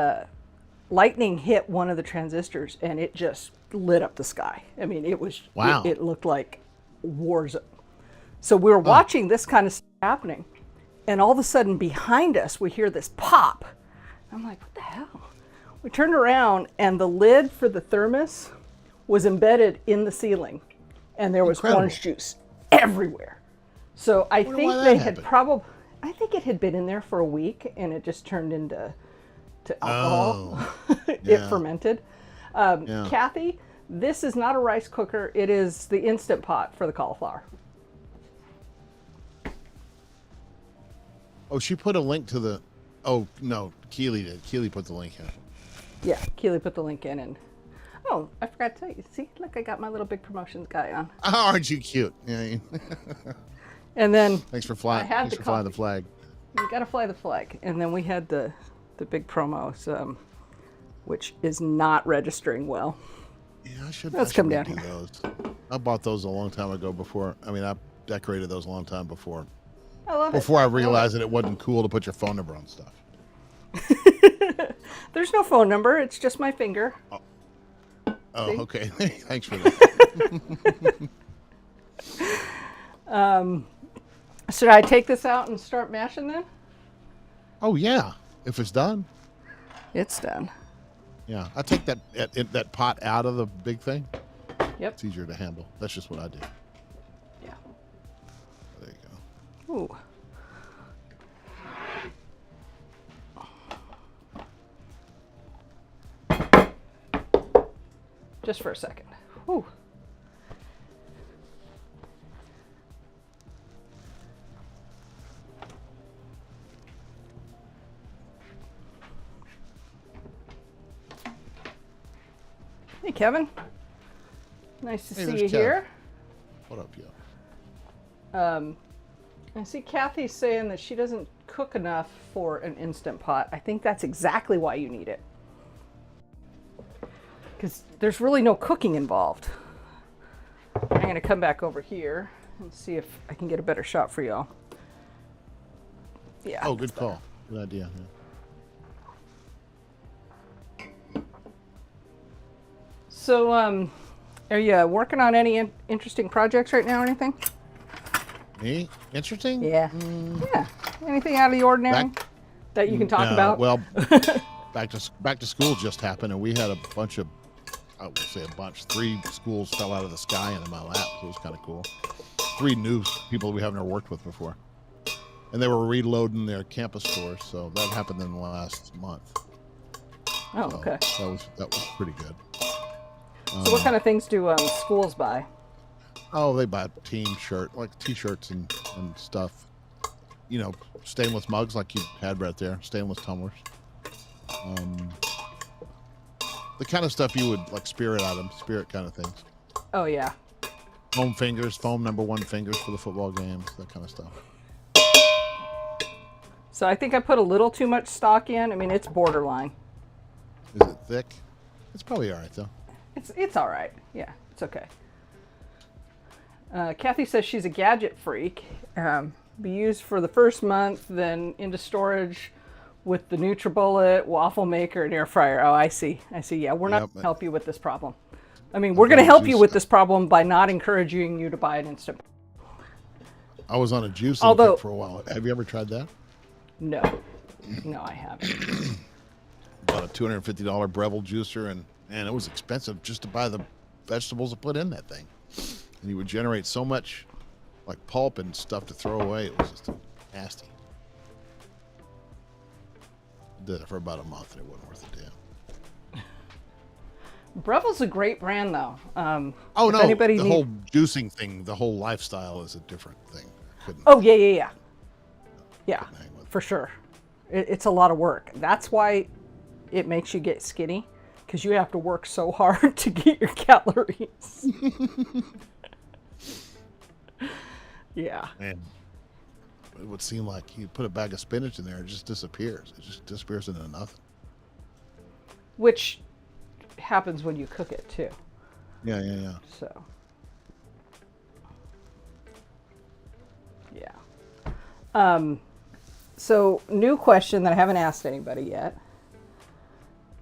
lightning hit one of the transistors, and it just lit up the sky. I mean, it was Wow. it looked like war zone. So we were watching this kind of stuff happening, and all of a sudden behind us we hear this pop. I'm like, what the hell? We turned around, and the lid for the thermos was embedded in the ceiling, and there was Incredible. orange juice everywhere. So I wonder think why that they had happened. probably, I think it had been in there for a week, and it just turned into alcohol. It yeah. fermented. Yeah. Kathy, this is not a rice cooker. It is the Instant Pot for the cauliflower. Oh, she put a link to the. Oh no, Keely did. Keely put the link in. Yeah, Keely put the link in, and oh, I forgot to tell you. See, look, I got my little big promotions guy on. Oh, aren't you cute? Yeah. And then Thanks for flying. I had Thanks the for flying the coffee. flag. we got to fly the flag, and then we had the big promos, which is not registering well. Yeah, I should. Let's I should come down redo here. those. I bought those a long time ago. Before, I mean, I decorated those a long time before. I love Before I it. realized that it wasn't cool to put your phone number on stuff. There's no phone number. It's just my finger. Oh, See? okay. Thanks for that. Should I take this out and start mashing then? Oh yeah, if it's done. It's done. Yeah, I take that pot out of the big thing. Yep. It's easier to handle. That's just what I do. Yeah. There you go. Ooh. Just for a second. Ooh. Hey, Kevin. Nice to Hey, see there's you Kev. here. What up, yo? I see Kathy saying that she doesn't cook enough for an Instant Pot. I think that's exactly why you need it. Because there's really no cooking involved. I'm going to come back over here and see if I can get a better shot for y'all. Yeah. Oh, good call. Good idea. Yeah. So, are you working on any interesting projects right now or anything? Me? Interesting? Yeah. Yeah. Anything out of the ordinary that you can talk about? Well, back to school just happened, and we had a bunch of, I would say a bunch, 3 schools fell out of the sky into my lap, so it was kind of cool. 3 new people we haven't ever worked with before, and they were reloading their campus stores, so that happened in the last month. Oh, So okay. that was pretty good. So what kind of things do schools buy? Oh, they buy team shirt, like T-shirts and stuff. You know, stainless mugs like you had right there, stainless tumblers. The kind of stuff you would like spirit kind of things. Oh, yeah. Foam fingers, foam number 1 fingers for the football games, that kind of stuff. So I think I put a little too much stock in. I mean, it's borderline. Is it thick? It's probably all right though. It's all right. Yeah, it's okay. Kathy says she's a gadget freak. Be used for the first month, then into storage with the NutriBullet, waffle maker, and air fryer. Oh, I see. Yeah, we're not Yep. going to help you with this problem. I mean, we're going to help you with this problem by not encouraging you to buy an Instant. I was on a juicing Although- kick for a while. Have you ever tried that? No, I haven't. Bought a $250 Breville juicer, and it was expensive just to buy the vegetables to put in that thing. And you would generate so much like pulp and stuff to throw away. It was just nasty. Did it for about a month, and it wasn't worth a damn. Breville's a great brand, though. Oh if no, anybody the need- whole juicing thing, the whole lifestyle is a different thing. Oh, yeah. Yeah, Couldn't hang with it. for sure. It's a lot of work. That's why it makes you get skinny, because you have to work so hard to get your calories. Yeah. And it would seem like you put a bag of spinach in there, it just disappears. It just disappears into nothing. Which happens when you cook it, too. Yeah. So, yeah. So, new question that I haven't asked anybody yet.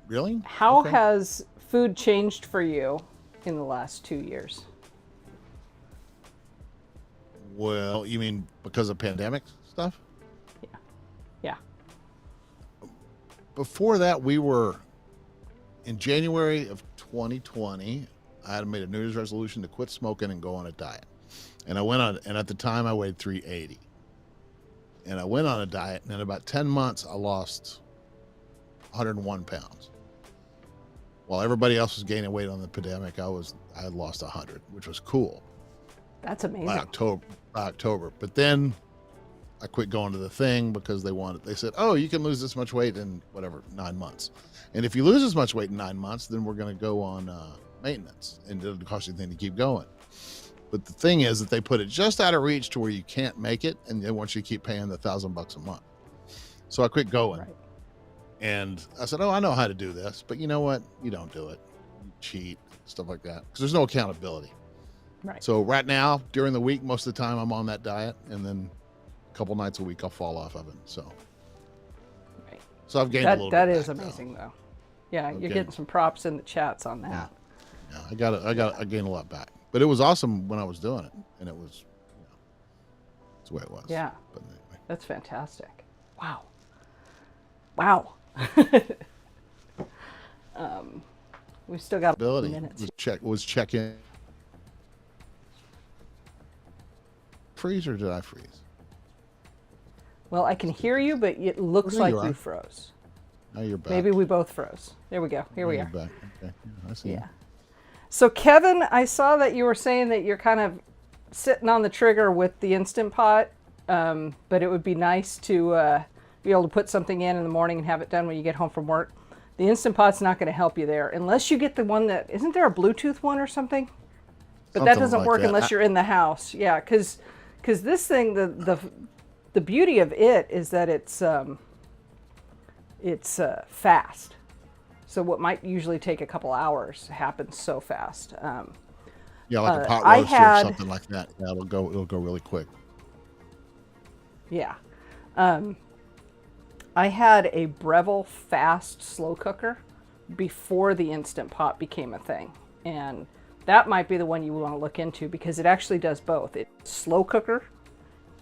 Really? How Okay. has food changed for you in the last 2 years? Well, you mean because of pandemic stuff? Yeah. Yeah. Before that, we were in January of 2020. I had made a New Year's resolution to quit smoking and go on a diet. And I went on, and at the time I weighed 380. And I went on a diet, and in about 10 months, I lost 101 pounds. While everybody else was gaining weight on the pandemic, I had lost 100, which was cool That's amazing. by October. But then I quit going to the thing because they said, oh, you can lose this much weight in whatever, 9 months. And if you lose this much weight in 9 months, then we're going to go on maintenance, and it'll cost you anything to keep going. But the thing is that they put it just out of reach to where you can't make it, and they want you to keep paying the $1,000 a month. So I quit going. Right. And I said, oh, I know how to do this, but you know what? You don't do it. You cheat, stuff like that, because there's no accountability. Right. So right now, during the week, most of the time I'm on that diet, and then a couple nights a week I'll fall off of it. So I've gained a little bit. That is back, amazing, though. Yeah, you're Okay. getting some props in the chats on that. Yeah, I gained a lot back, but it was awesome when I was doing it, and it was, it's the way it was. Yeah. But anyway. That's fantastic. Wow. Wow. We've still got Ability minutes. was check in. Freeze, or did I freeze? Well, I can hear you, but it looks There like you are. you froze. Now you're back. Maybe we both froze. There we go. Here we Now are. you're back. Okay. Yeah, I see. Yeah. So Kevin, I saw that you were saying that you're kind of sitting on the trigger with the Instant Pot, but it would be nice to be able to put something in the morning and have it done when you get home from work. The Instant Pot's not going to help you there unless you get the one that isn't there a Bluetooth one or something? But that Something doesn't like work that. unless you're in the house. Yeah, because this thing, the beauty of it is that it's fast. So what might usually take a couple hours happens so fast. Yeah, like a pot I roaster had- or something like that. Yeah, it'll go really quick. Yeah. I had a Breville fast slow cooker before the Instant Pot became a thing. And that might be the one you want to look into because it actually does both. It's slow cooker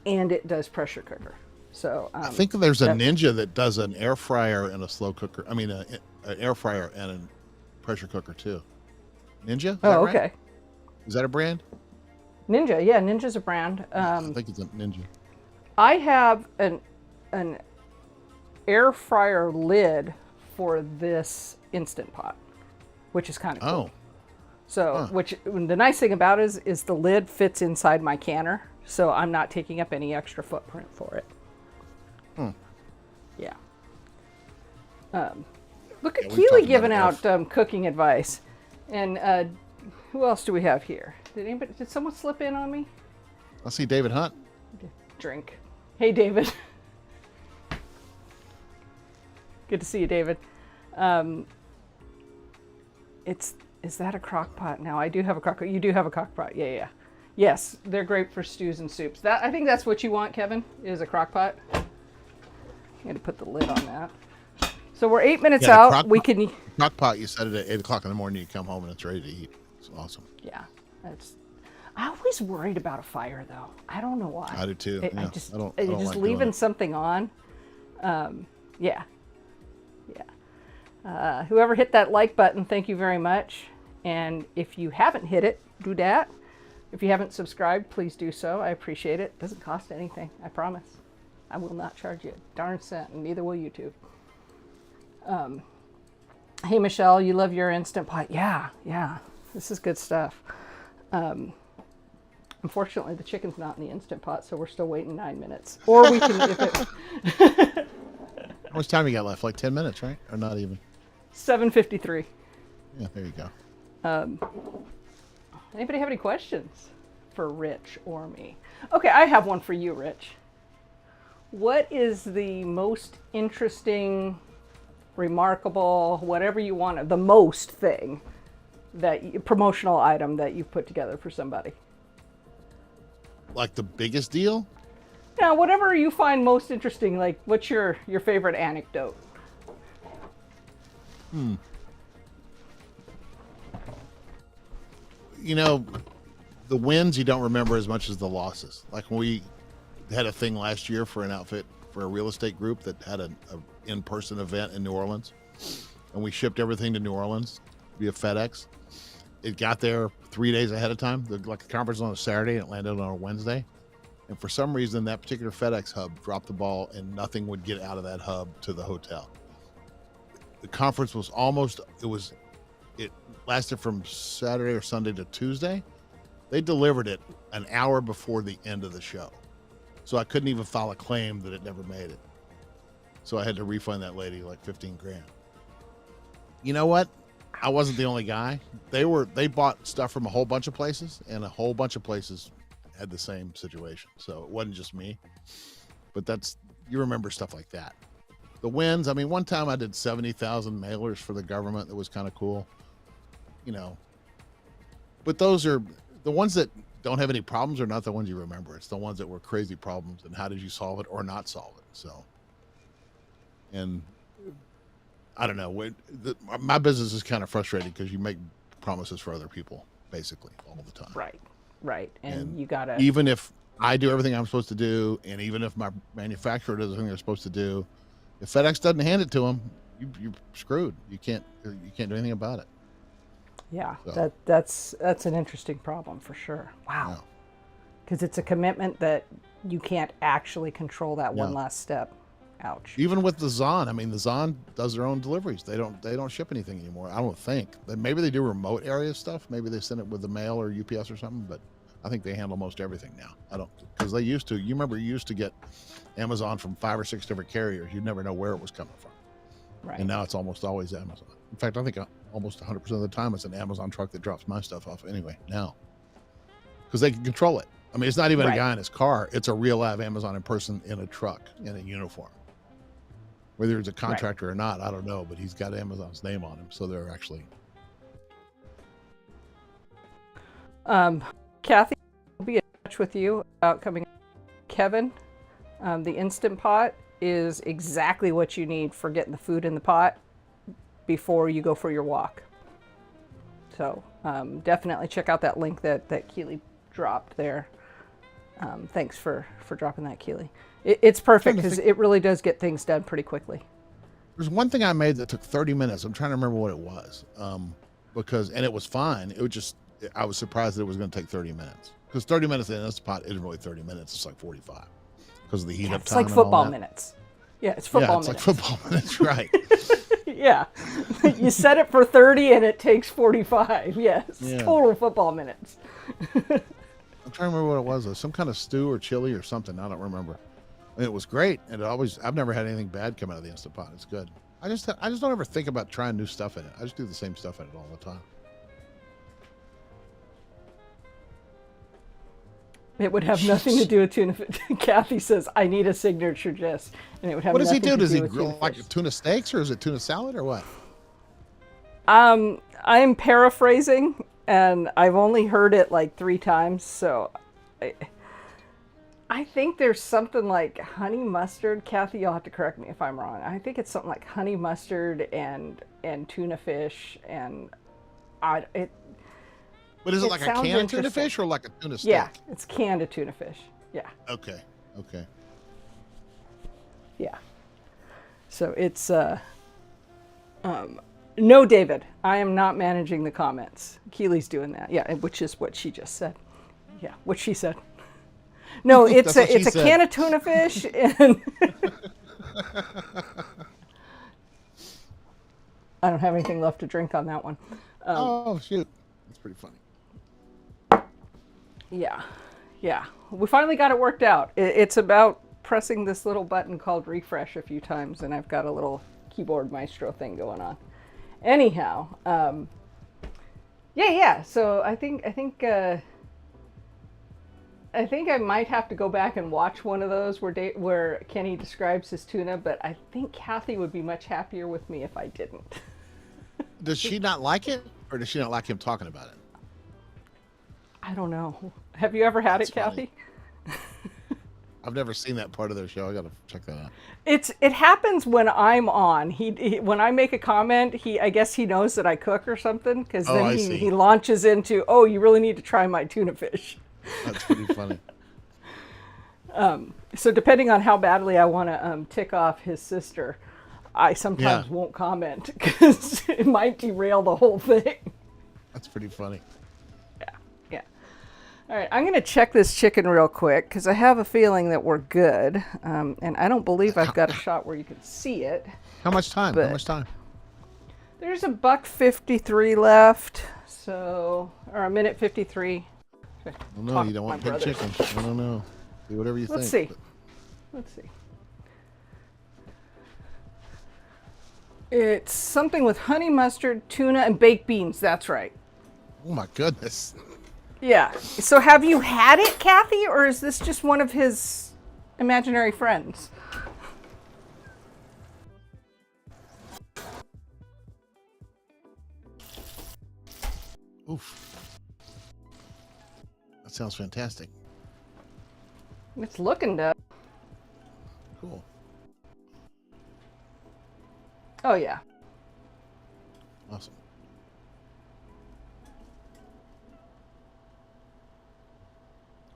and it does pressure cooker. So I think there's a that- Ninja that does an air fryer and a slow cooker. I mean, an air fryer and a pressure cooker too. Ninja? Is that Oh, right? okay. Is that a brand? Ninja, yeah, Ninja's a brand. I think it's a Ninja. I have an air fryer lid for this Instant Pot, which is kind of cool. Oh, So, which the nice thing about it is the lid fits inside my canner, so I'm not taking up any extra footprint for it. Yeah. Look at Yeah, we've talked Keely about giving it, out cooking advice, and who else do we have here? Did someone slip in on me? I see David Hunt. Drink. Hey, David. Good to see you, David. Is that a crock pot? Now, I do have a crock pot. You do have a crock pot. Yeah. Yes, they're great for stews and soups. I think that's what you want, Kevin, is a crock pot. I'm going to put the lid on that. So we're 8 minutes Yeah, the out. crock We pot- can... Crock pot, you set it at 8 o'clock in the morning, you come home and it's ready to eat. It's awesome. Yeah, I always worried about a fire, though. I don't know why. I do too. I Yeah, just, I don't just like doing leaving it. something on. Yeah. Whoever hit that like button, thank you very much. And if you haven't hit it, do that. If you haven't subscribed, please do so. I appreciate it. It doesn't cost anything. I promise. I will not charge you a darn cent, and neither will YouTube. Hey, Michelle, you love your Instant Pot. Yeah. This is good stuff. Unfortunately, the chicken's not in the Instant Pot, so we're still waiting 9 minutes. Or we can, if it, How much time you got left? Like 10 minutes, right? Or not even? 7:53. Yeah, there you go. Anybody have any questions for Rich or me? Okay, I have one for you, Rich. What is the most interesting, remarkable, whatever you want, the most thing promotional item that you've put together for somebody? Like the biggest deal? Yeah, whatever you find most interesting. Like, what's your favorite anecdote? You know, the wins you don't remember as much as the losses. Like when we had a thing last year for an outfit for a real estate group that had a in-person event in New Orleans, and we shipped everything to New Orleans via FedEx. It got there 3 days ahead of time. The conference was on a Saturday and it landed on a Wednesday. And for some reason, that particular FedEx hub dropped the ball and nothing would get out of that hub to the hotel. The conference was it lasted from Saturday or Sunday to Tuesday. They delivered it an hour before the end of the show. So I couldn't even file a claim that it never made it. So I had to refund that lady like 15 grand. You know what? I wasn't the only guy. They bought stuff from a whole bunch of places, and a whole bunch of places had the same situation. So it wasn't just me. But you remember stuff like that. The wins, I mean, one time I did 70,000 mailers for the government. That was kind of cool. You know. But those are the ones that don't have any problems are not the ones you remember. It's the ones that were crazy problems and how did you solve it or not solve it. So, and I don't know. My business is kind of frustrating because you make promises for other people basically all the time. Right. And you gotta, even if I do everything I'm supposed to do, and even if my manufacturer does everything they're supposed to do, if FedEx doesn't hand it to them, you're screwed. You can't do anything about it. yeah, So, that's an interesting problem for sure. Wow. yeah. Because it's a commitment that you can't actually control that one No. last step. Ouch. Even with the Zon, I mean, the Zon does their own deliveries. They don't ship anything anymore. I don't think. Maybe they do remote area stuff. Maybe they send it with the mail or UPS or something. But I think they handle most everything now. I don't, because they used to. You remember you used to get Amazon from 5 or 6 different carriers. You'd never know where it was coming from. Right. And now it's almost always Amazon. In fact, I think almost 100% of the time it's an Amazon truck that drops my stuff off anyway now, because they can control it. I mean, it's not even a guy in his car. It's a real live Amazon in person in a truck in a uniform. Whether it's a contractor or not, I don't know, but he's got Amazon's name on him, so they're actually. Kathy will be in touch with you about coming. Kevin, the Instant Pot is exactly what you need for getting the food in the pot before you go for your walk. So definitely check out that link that Keely dropped there. Thanks for dropping that, Keely. It's perfect because it really does get things done pretty quickly. There's one thing I made that took 30 minutes. I'm trying to remember what it was, and it was fine. It was just, I was surprised that it was going to take 30 minutes, because 30 minutes in this pot isn't really 30 minutes. It's like 45 because of the heat up time. It's like football minutes. Yeah, it's football minutes. It's like football minutes, right? Yeah. You set it for 30 and it takes 45. Yes. Yeah. Total football minutes. I'm trying to remember what it was. Some kind of stew or chili or something. I don't remember. And it was great. And I've never had anything bad come out of the Instant Pot. It's good. I just don't ever think about trying new stuff in it. I just do the same stuff in it all the time. It would have nothing to do with tuna fish. Kathy says, I need a signature dish. And it would have What does he nothing do? to Does he with grill tuna like fish. tuna steaks, or is it tuna salad, or what? I'm paraphrasing, and I've only heard it like 3 times, so I think there's something like honey mustard. Kathy, you'll have to correct me if I'm wrong. I think it's something like honey mustard and tuna fish, and But is it like a sounds can of tuna interesting. fish or like a tuna steak? Yeah, it's canned of tuna fish. Yeah. Okay. Yeah. So it's no, David, I am not managing the comments. Keely's doing that. Yeah, which is what she just said. Yeah, what she said. No, it's That's what a she said. can of tuna fish and I don't have anything left to drink on that one. Oh shoot, that's pretty funny. Yeah. We finally got it worked out. It's about pressing this little button called refresh a few times, and I've got a little keyboard maestro thing going on. Anyhow, yeah. So I think I might have to go back and watch one of those where Kenny describes his tuna, but I think Kathy would be much happier with me if I didn't. Does she not like it, or does she not like him talking about it? I don't know. Have you ever had That's it, Kathy? I've never seen that part of their show. I gotta check that out. It happens when I'm on. He when I make a comment, I guess he knows that I cook or something, because Oh, then I he see. launches into, oh, you really need to try my tuna fish. That's pretty funny. So depending on how badly I want to tick off his sister, I Yeah, sometimes won't comment because it might derail the whole thing. that's pretty funny. Yeah, yeah. All right, I'm going to check this chicken real quick because I have a feeling that we're good. And I don't believe I've got a shot where you can see it. How much time? How But much time? there's a $1:53 left, so or a minute 53. Well, no, Talk you don't to my want big brother. chicken. I don't know. Do whatever you Let's think. see. Let's see. It's something with honey mustard, tuna, and baked beans. That's right. Oh my goodness. Yeah. So have you had it, Kathy, or is this just one of his imaginary friends? Oof. That sounds fantastic. It's looking to. Cool. Oh yeah. Awesome.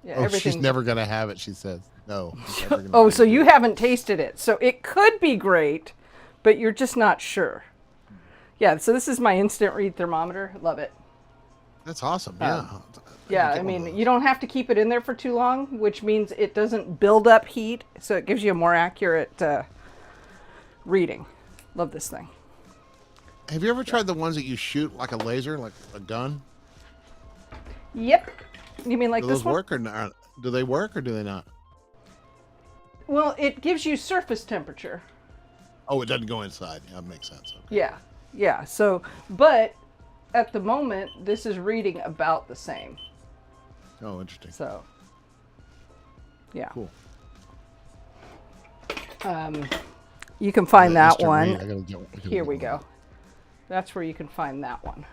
Yeah. Oh, she's Everything's. never gonna have it. She says no. She's never gonna Oh, taste so it. you haven't tasted it. So it could be great, but you're just not sure. Yeah. So this is my instant read thermometer. Love it. That's awesome. Yeah. Yeah, I mean, you don't have to keep it in there for too long, which means it doesn't build up heat, so it gives you a more accurate reading. Love this thing. Have you ever tried the ones that you shoot like a laser, like a gun? Yep. You mean like Do this those one? work or not? Do they work or do they not? Well, it gives you surface temperature. Oh, it doesn't go inside. Yeah, that makes sense. Okay. Yeah, yeah. So, but at the moment, this is reading about the same. Oh, interesting. So, yeah. Cool. You can find that Instant one. read. I gotta Here get we one. go. That's where you can find that one.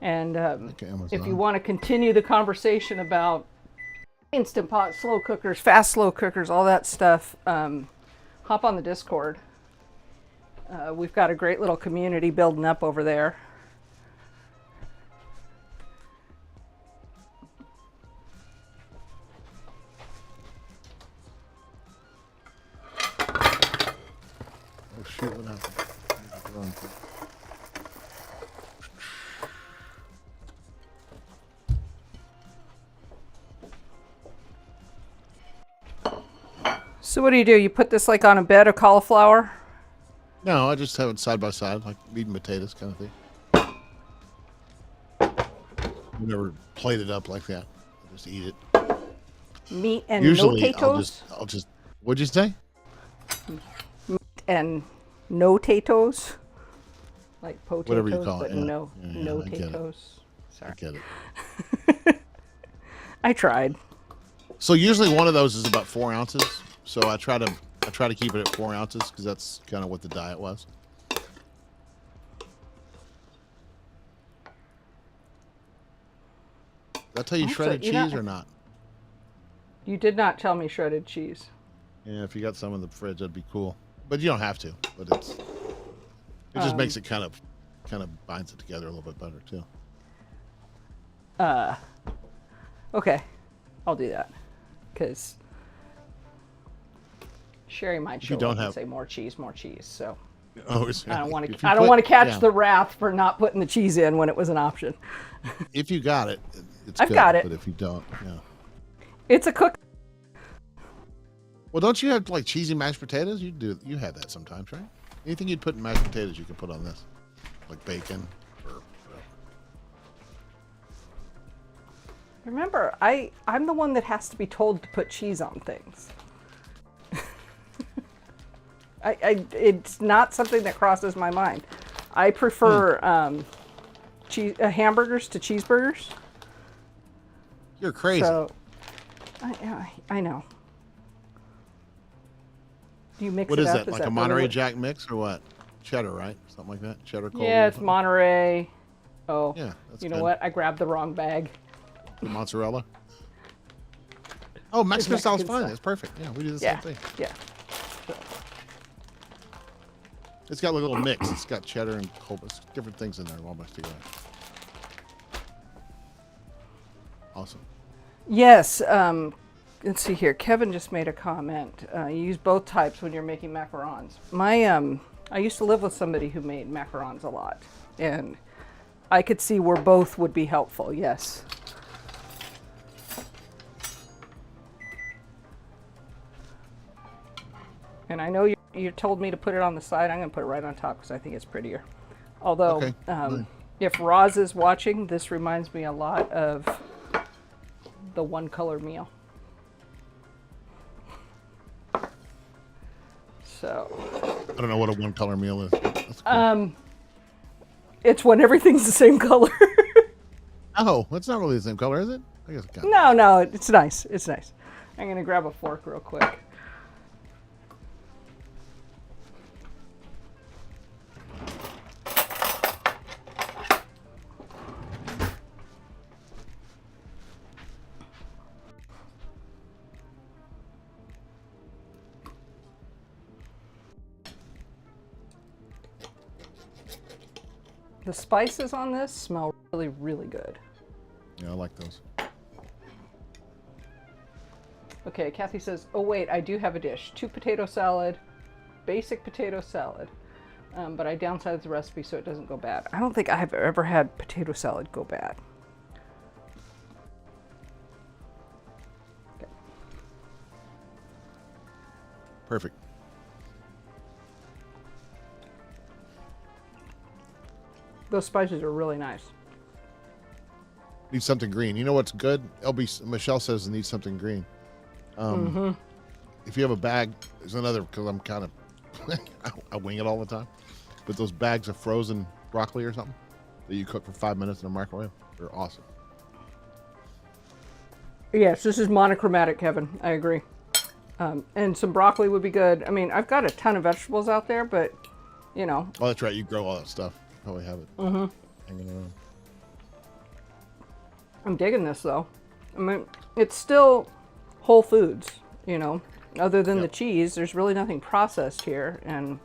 And Okay, if Amazon. you want to continue the conversation about Instant Pot, slow cookers, fast slow cookers, all that stuff, hop on the Discord. We've got a great little community building up over there. Oh shoot! What happened? So what do? You put this like on a bed of cauliflower? No, I just have it side by side, like meat and potatoes kind of thing. I never plate it up like that. I just eat it. Meat and Usually, potatoes? I'll just. What'd you say? And no potatoes? Like potatoes, Whatever you call but it, yeah. no, Yeah, no I get it. potatoes. I Sorry. get it. I tried. So usually one of those is about 4 ounces. So I try to keep it at 4 ounces because that's kind of what the diet was. Did I tell you Also, shredded you know- cheese or not? You did not tell me shredded cheese. Yeah, if you got some in the fridge, that'd be cool. But you don't have to. But it just makes it kind of binds it together a little bit better too. Okay, I'll do that. Because Sherry might show you don't up and have- say more cheese, so Oh, I don't want if to. you I don't put- want to catch yeah. the wrath for not putting the cheese in when it was an option. If you got it, it's I've good. got it. But if you don't, yeah. It's a cook. Well, don't you have like cheesy mashed potatoes? You have that sometimes, right? Anything you'd put in mashed potatoes, you can put on this, like bacon. Or, Remember, I'm the one that has to be told to put cheese on things. It's not something that crosses my mind. I prefer hamburgers to cheeseburgers. You're crazy. So, I know. Do you mix What it is up? that? Like a Monterey really Jack mix or what? Cheddar, right? Something like that. Cheddar. Colby Yeah, or it's something? Monterey. Oh, Yeah, that's you know good. what? I grabbed the wrong bag. The mozzarella. Oh, Mexican style's Mexican fine. style. That's perfect. Yeah, we do the Yeah, same thing. yeah. So, It's got a little mix. It's got cheddar and different things in there all mixed together. Awesome. yes. Let's see here. Kevin just made a comment. You use both types when you're making macarons. I used to live with somebody who made macarons a lot, and I could see where both would be helpful. Yes. And I know you told me to put it on the side. I'm going to put it right on top because I think it's prettier. Although, Okay. if Roz is watching, this reminds me a lot of the one color meal. So, I don't know what a one color meal is. That's cool. it's when everything's the same color. Oh, it's not really the same color, is it? I guess it kind of. No, it's nice. It's nice. I'm going to grab a fork real quick. The spices on this smell really, really good. Yeah, I like those. Okay, Kathy says, oh wait, I do have a dish. 2 potato salad, basic potato salad. But I downsized the recipe so it doesn't go bad. I don't think I have ever had potato salad go bad. Okay. Perfect. Those spices are really nice. Need something green. You know what's good? Michelle says it needs something green. If you have a bag, there's another, because I'm kind of, I wing it all the time. But those bags of frozen broccoli or something that you cook for 5 minutes in a microwave, they're awesome. Yes, this is monochromatic, Kevin. I agree. And some broccoli would be good. I mean, I've got a ton of vegetables out there, but, you know. Oh, that's right. You grow all that stuff. Probably have it hanging around. I'm digging this, though. I mean, it's still whole foods, you know. Other than the cheese, there's really nothing processed here, and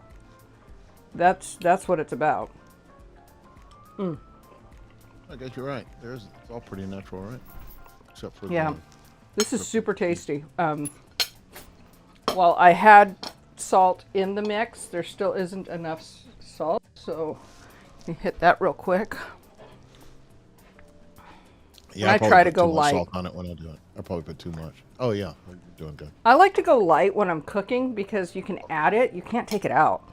that's what it's about. I guess you're right. It's all pretty natural, right? Except for This is super tasty. While I had salt in the mix, there still isn't enough salt, so let me hit that real quick. Yeah, I try to go too much light. salt on it when I do it. I probably put too much. Oh yeah, you're doing good. I like to go light when I'm cooking because you can add it, you can't take it out.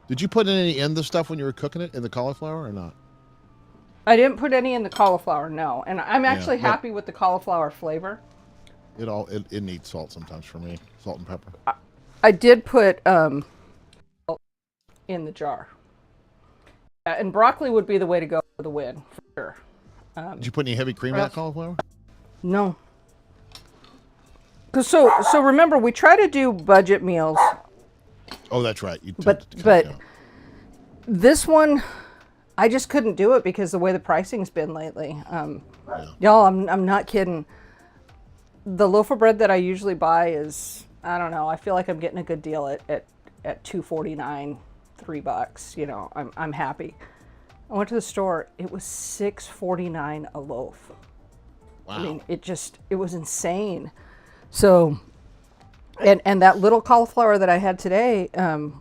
Did you put any in the stuff when you were cooking it in the cauliflower or not? I didn't put any in the cauliflower, no. And I'm actually happy with the cauliflower flavor. It needs salt sometimes for me. Salt and pepper. I did put salt in the jar. And broccoli would be the way to go for the win, for sure. Did you put any heavy cream in that cauliflower? No. So remember, we try to do budget meals. Oh, that's right. But this one, I just couldn't do it because the way the pricing's been lately. Y'all, I'm not kidding. The loaf of bread that I usually buy is, I don't know, I feel like I'm getting a good deal at $2.49, $3. You know, I'm happy. I went to the store. It was $6.49 a loaf. Wow. I mean, it was insane. So, and that little cauliflower that I had today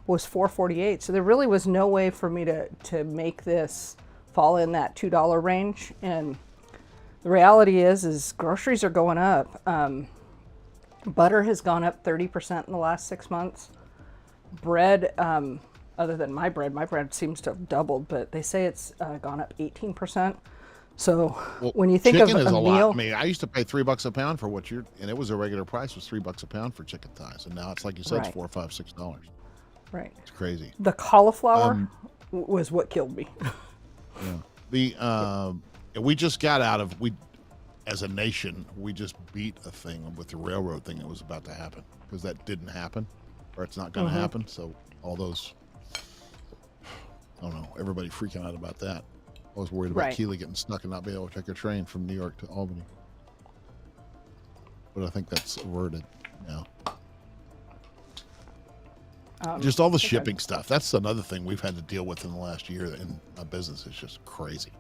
was $4.48. So there really was no way for me to make this fall in that $2 range. And the reality is groceries are going up. Butter has gone up 30% in the last 6 months. Bread, other than my bread seems to have doubled, but they say it's gone up 18%. So when you think of chicken is a a meal, lot. I mean, I used to pay $3 a pound for and it was a regular price was $3 a pound for chicken thighs, and now it's like you said, it's $4, $5, $6. right? It's crazy. The cauliflower was what killed me. Yeah. We just got out of as a nation, we just beat a thing with the railroad thing that was about to happen because that didn't happen, or it's not going to happen. So all those, I don't know, everybody freaking out about that. I was worried about Keely getting stuck and not being able to take a train from New York to Albany. but I think that's averted now. Just all the shipping stuff. That's another thing we've had to deal with in the last year in my business. It's just crazy.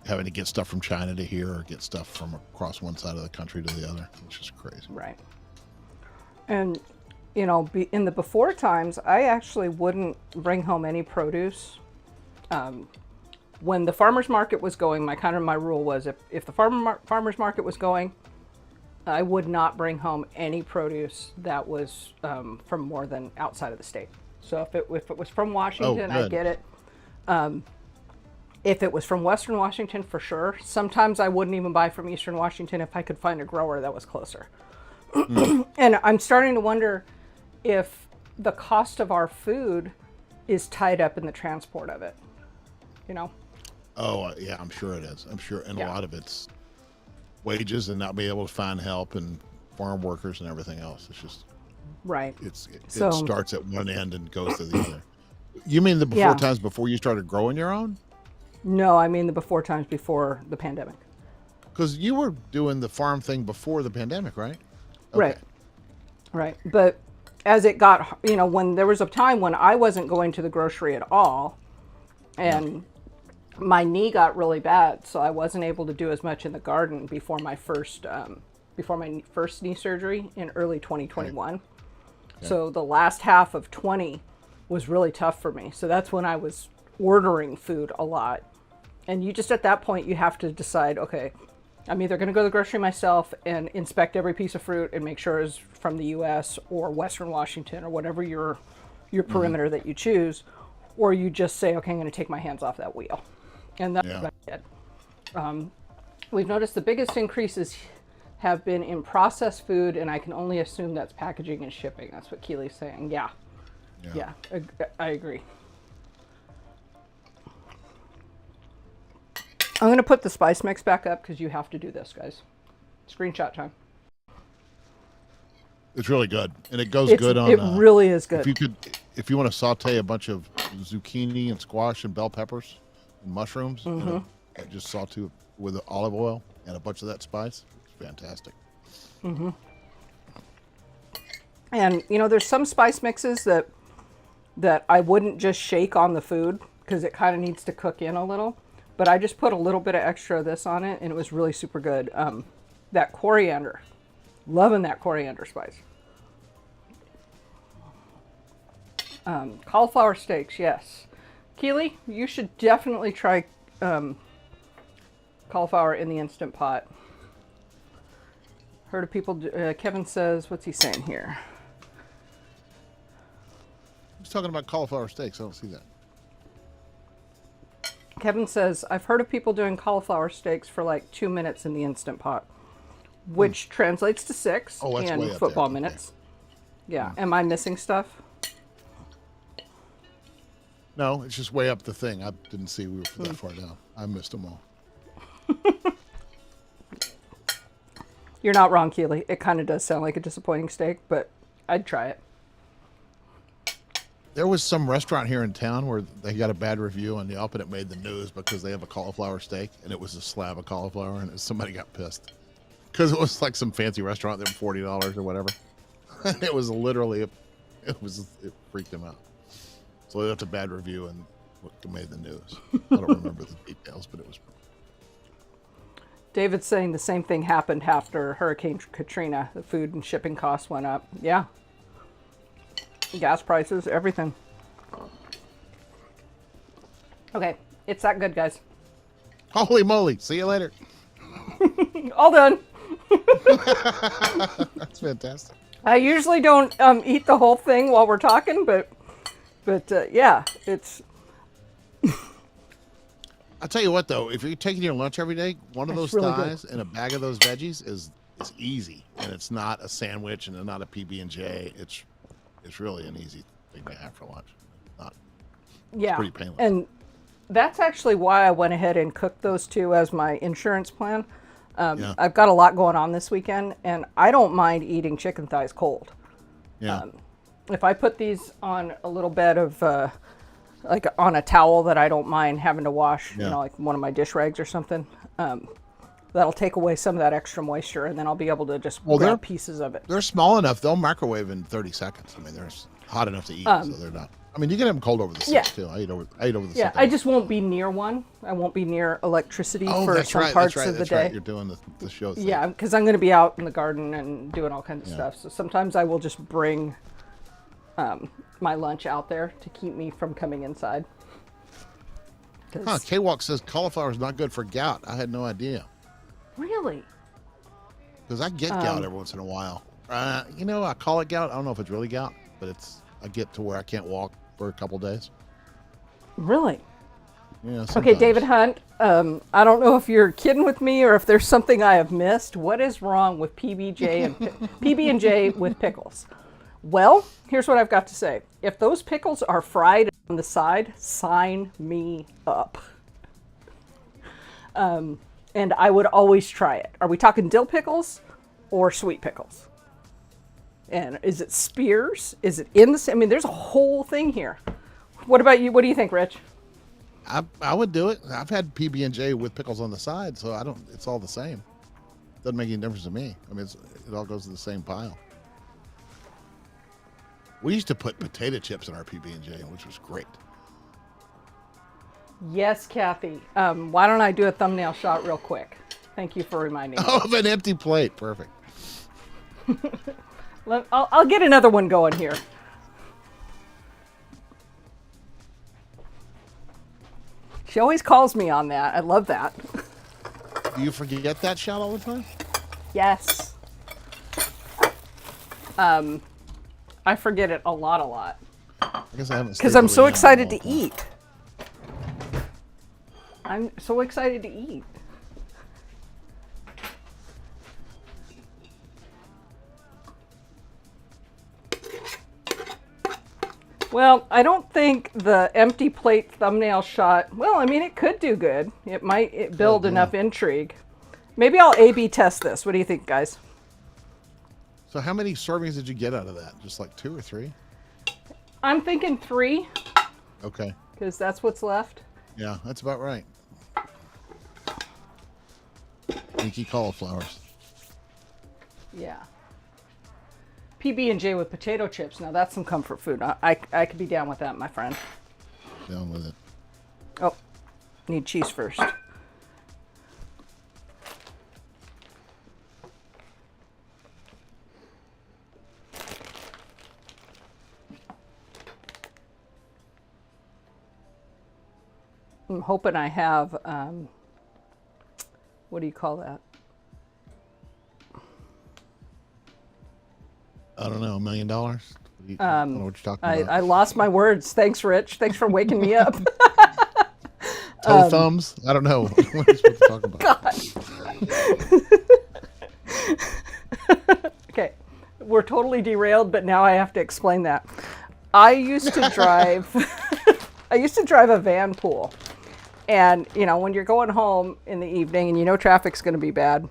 Having to get stuff from China to here or get stuff from across one side of the country to the other. It's just crazy. Right. And, you know, in the before times, I actually wouldn't bring home any produce. When the farmer's market was going, my rule was if the farmer's market was going, I would not bring home any produce that was from more than outside of the state. So if it was from Washington, I get it. If it was from Western Washington, for sure. Sometimes I wouldn't even buy from Eastern Washington if I could find a grower that was closer. And I'm starting to wonder if the cost of our food is tied up in the transport of it. You know? Oh, yeah, I'm sure it is. I'm sure. And a lot of it's wages and not being able to find help and farm workers and everything else. It's just right. It starts at one end and goes to the other. You mean the before times before you started growing your own? No, I mean the before times before the pandemic. Because you were doing the farm thing before the pandemic, right? Okay. Right. But as it got, you know, when there was a time when I wasn't going to the grocery at all, and my knee got really bad, so I wasn't able to do as much in the garden before my first knee surgery in early 2021. Okay. So the last half of 20 was really tough for me. So that's when I was ordering food a lot. And you just, at that point, you have to decide, okay, I'm either going to go to the grocery myself and inspect every piece of fruit and make sure it's from the U.S. or Western Washington or whatever your perimeter that you choose, or you just say, okay, I'm going to take my hands off that wheel. And that's what I did. We've noticed the biggest increases have been in processed food, and I can only assume that's packaging and shipping. That's what Keely's saying. Yeah, I agree. I'm going to put the spice mix back up because you have to do this, guys. Screenshot time. It's really good, and it goes good on. It really is good. If you want to saute a bunch of zucchini and squash and bell peppers and mushrooms, and just saute with olive oil and a bunch of that spice, it's fantastic. And you know, there's some spice mixes that I wouldn't just shake on the food because it kind of needs to cook in a little. But I just put a little bit of extra of this on it, and it was really super good. That coriander, loving that coriander spice. Cauliflower steaks, yes. Keely, you should definitely try cauliflower in the Instant Pot. Heard of people, Kevin says, what's he saying here? He's talking about cauliflower steaks. I don't see that. Kevin says, I've heard of people doing cauliflower steaks for like 2 minutes in the Instant Pot, which translates to 6 in football minutes. Yeah. Am I missing stuff? No, it's just way up the thing. I didn't see we were that far down. I missed them all. You're not wrong, Keely. It kind of does sound like a disappointing steak, but I'd try it. There was some restaurant here in town where they got a bad review on Yelp, and it made the news because they have a cauliflower steak, and it was a slab of cauliflower, and somebody got pissed because it was like some fancy restaurant that was $40 or whatever. It was literally, it freaked them out. So they left a bad review, and what made the news. I don't remember the details, but it was. David's saying the same thing happened after Hurricane Katrina. The food and shipping costs went up. Yeah. Gas prices, everything. Okay, it's that good, guys. Holy moly. See you later. All done. That's fantastic. I usually don't eat the whole thing while we're talking, but yeah, it's... I'll tell you what, though, if you're taking your lunch every day, one of those really thighs and a bag of those veggies is easy, and it's not a sandwich and not a PB&J. It's really an easy thing to have for lunch. It's pretty painless. And that's actually why I went ahead and cooked those two as my insurance plan. I've got a lot going on this weekend, and I don't mind eating chicken thighs cold. Yeah. If I put these on a little bed of, like on a towel that I don't mind having to wash, you know, like one of my dish rags or something, That'll take away some of that extra moisture, and then I'll be able to just Well, grab pieces of it. They're small enough. They'll microwave in 30 seconds. I mean, they're hot enough to eat, so they're not. I mean, you can have them cold over the sink too. I ate over the Yeah, sink. I just won't be near one. I won't be near electricity for some parts of the day. You're doing the show thing. Yeah, because I'm going to be out in the garden and doing all kinds of stuff. So sometimes I will just bring my lunch out there to keep me from coming inside. K-Walk says cauliflower is not good for gout. I had no idea. Really? Because I get gout every once in a while. I call it gout. I don't know if it's really gout, but I get to where I can't walk for a couple days. Really? Yeah. Sometimes. Okay, David Hunt. I don't know if you're kidding with me or if there's something I have missed. What is wrong with PB&J with pickles? Well, here's what I've got to say. If those pickles are fried on the side, sign me up. And I would always try it. Are we talking dill pickles or sweet pickles? And is it spears? Is it in the same? I mean, there's a whole thing here. What about you? What do you think, Rich? I would do it. I've had PB&J with pickles on the side, so I don't. It's all the same. Doesn't make any difference to me. I mean, it all goes in the same pile. We used to put potato chips in our PB&J, which was great. Yes, Kathy. Why don't I do a thumbnail shot real quick? Thank you for reminding me. Oh, of an empty plate. Perfect. I'll get another one going here. She always calls me on that. I love that. Do you forget that shot all the time? Yes. I forget it a lot. I guess I haven't. Because I'm so excited to eat. I'm so excited to eat. Well, I don't think the empty plate thumbnail shot, well, I mean, it could do good. It might build enough intrigue. Maybe I'll A/B test this. What do you think, guys? So how many servings did you get out of that? Just like 2 or 3? I'm thinking 3. Okay. Because that's what's left. Yeah, that's about right. Leaky cauliflowers. Yeah. PB&J with potato chips. Now that's some comfort food. I could be down with that, my friend. Down with it. Oh, need cheese first. I'm hoping I have, what do you call that? I don't know, $1 million? I don't know what you're talking about. I lost my words. Thanks, Rich. Thanks for waking me up. Toe thumbs? I don't know. What are you supposed to talk about? God. Okay. We're totally derailed, but now I have to explain that. I used to drive a van pool. And, you know, when you're going home in the evening and you know traffic's going to be bad,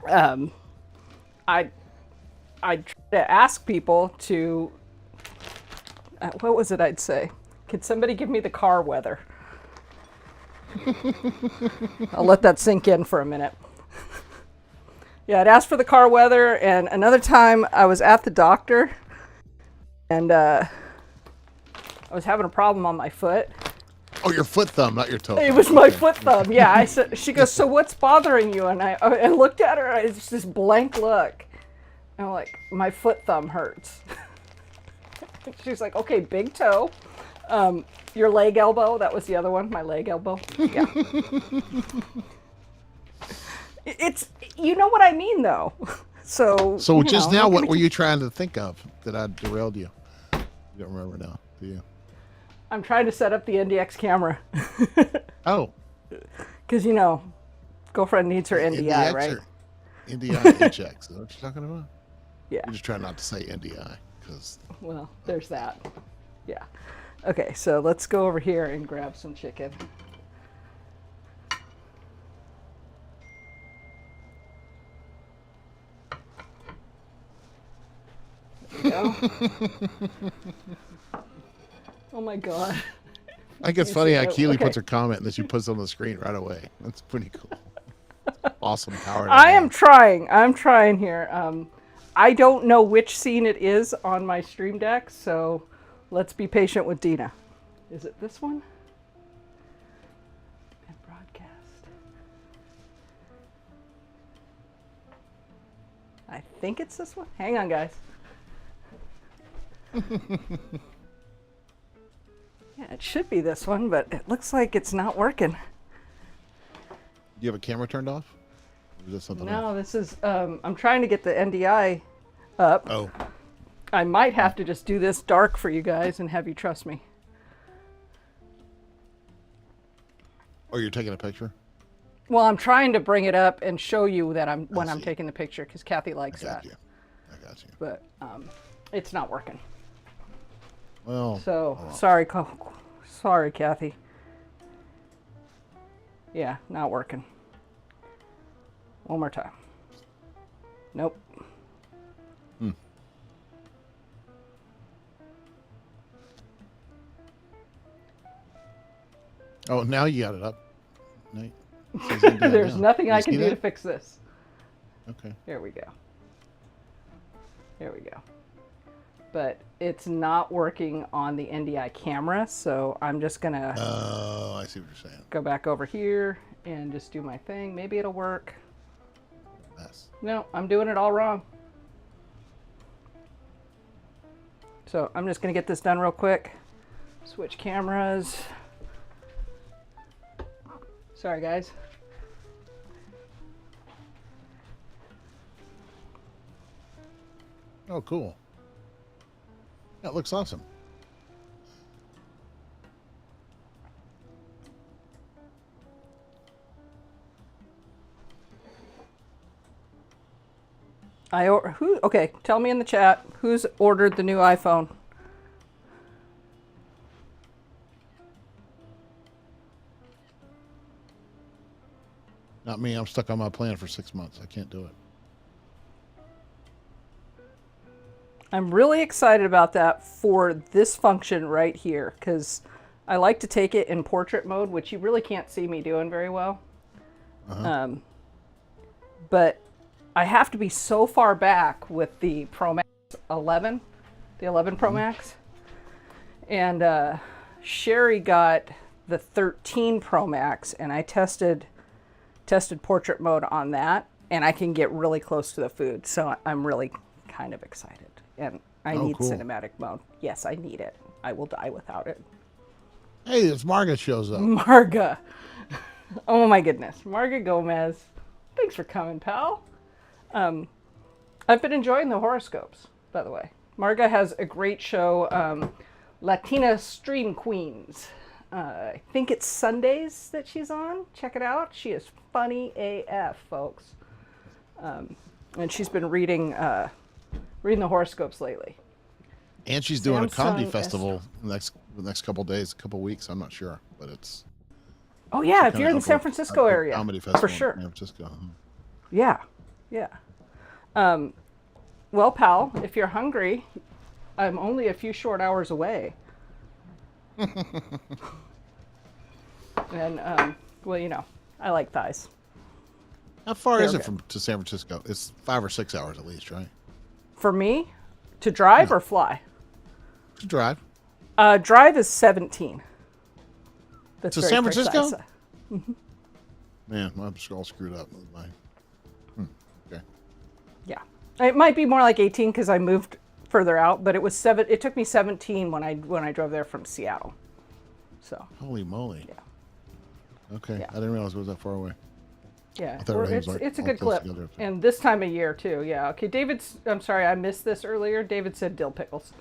I try to ask people to, what was it I'd say? Could somebody give me the car weather? I'll let that sink in for a minute. Yeah, I'd ask for the car weather, and another time I was at the doctor, and I was having a problem on my foot. Oh, your foot thumb, not your toe thumb. It was my foot thumb, yeah. I said, she goes, so what's bothering you? And I looked at her, and it's this blank look. And I'm like, my foot thumb hurts. She's like, okay, big toe. Your leg elbow, that was the other one, my leg elbow. Yeah. It's, you know what I mean, though. So just now, what were you trying to think of that I derailed you? You don't remember now, do you? I'm trying to set up the NDX camera. Oh. Because, you know, girlfriend needs her NDI, right? NDI HX, is that what you're talking about? Yeah. You're just trying not to say NDI. Well, there's that. Yeah. Okay, so let's go over here and grab some chicken. There we go. Oh my God. I think it's funny how Keely puts her comment and then she puts it on the screen right away. That's pretty cool. awesome power. To I am have. trying. I'm trying here. I don't know which scene it is on my stream deck, so let's be patient with Dina. Is it this one? And broadcast. I think it's this one. Hang on, guys. Yeah, it should be this one, but it looks like it's not working. Do you have a camera turned off? Or is that something else? No, this is, I'm trying to get the NDI up. Oh, I might have to just do this dark for you guys and have you trust me. oh, you're taking a picture? Well, I'm trying to bring it up and show you that I'm see. taking the picture because Kathy I likes got that. you. I got you. But it's not working. Well, So oh, sorry, Kathy. Yeah, not working. One more time. Nope. oh, now you got it up. Nate. It says it down There's now. nothing You I can see do that? to fix this. Okay. There we go. There we go. But it's not working on the NDI camera, so I'm just gonna Oh, I see what you're saying. go back over here and just do my thing. Maybe it'll work. Mess. No, I'm doing it all wrong. So I'm just gonna get this done real quick. Switch cameras. Sorry, guys. Oh, cool. That looks awesome. Okay, tell me in the chat who's ordered the new iPhone. Not me. I'm stuck on my plan for 6 months. I can't do it. I'm really excited about that for this function right here because I like to take it in portrait mode, which you really can't see me doing very well. But I have to be so far back with the Pro Max 11, the 11 Pro Max. And Sherry got the 13 Pro Max, and I tested portrait mode on that, and I can get really close to the food. So I'm really kind of excited. And I need cool. cinematic mode. Yes, I need it. I will die without it. Hey, this Margaret shows up. Marga. Oh my goodness. Marga Gomez. Thanks for coming, pal. I've been enjoying the horoscopes, by the way. Marga has a great show, Latina Stream Queens. I think it's Sundays that she's on. Check it out. She is funny AF, folks. And she's been reading the horoscopes lately. And she's doing a comedy Samsung festival the next couple days, couple weeks. I'm not sure, but it's Oh yeah, if kinda you're in the San upper- Francisco upper area, comedy festival for in sure. San Francisco. Yeah, yeah. Well, pal, if you're hungry, I'm only a few short hours away. And well, you know, I like thighs. How far is They're it from to San Francisco? It's 5 or 6 hours at least, right? For me, to drive or fly? To drive. Drive is 17. That's To very San Francisco? precise. Man, I'm just all screwed up with my. Okay. Yeah, it might be more like 18 because I moved further out, but it was 7. It took me 17 when I drove there from Seattle. So Holy moly. Yeah. Okay, Yeah. I didn't realize it was that far away. yeah, thought everything was, it's like, it's a all good close clip, together up there. and this time of year too. Yeah. Okay, I'm sorry, I missed this earlier. David said dill pickles.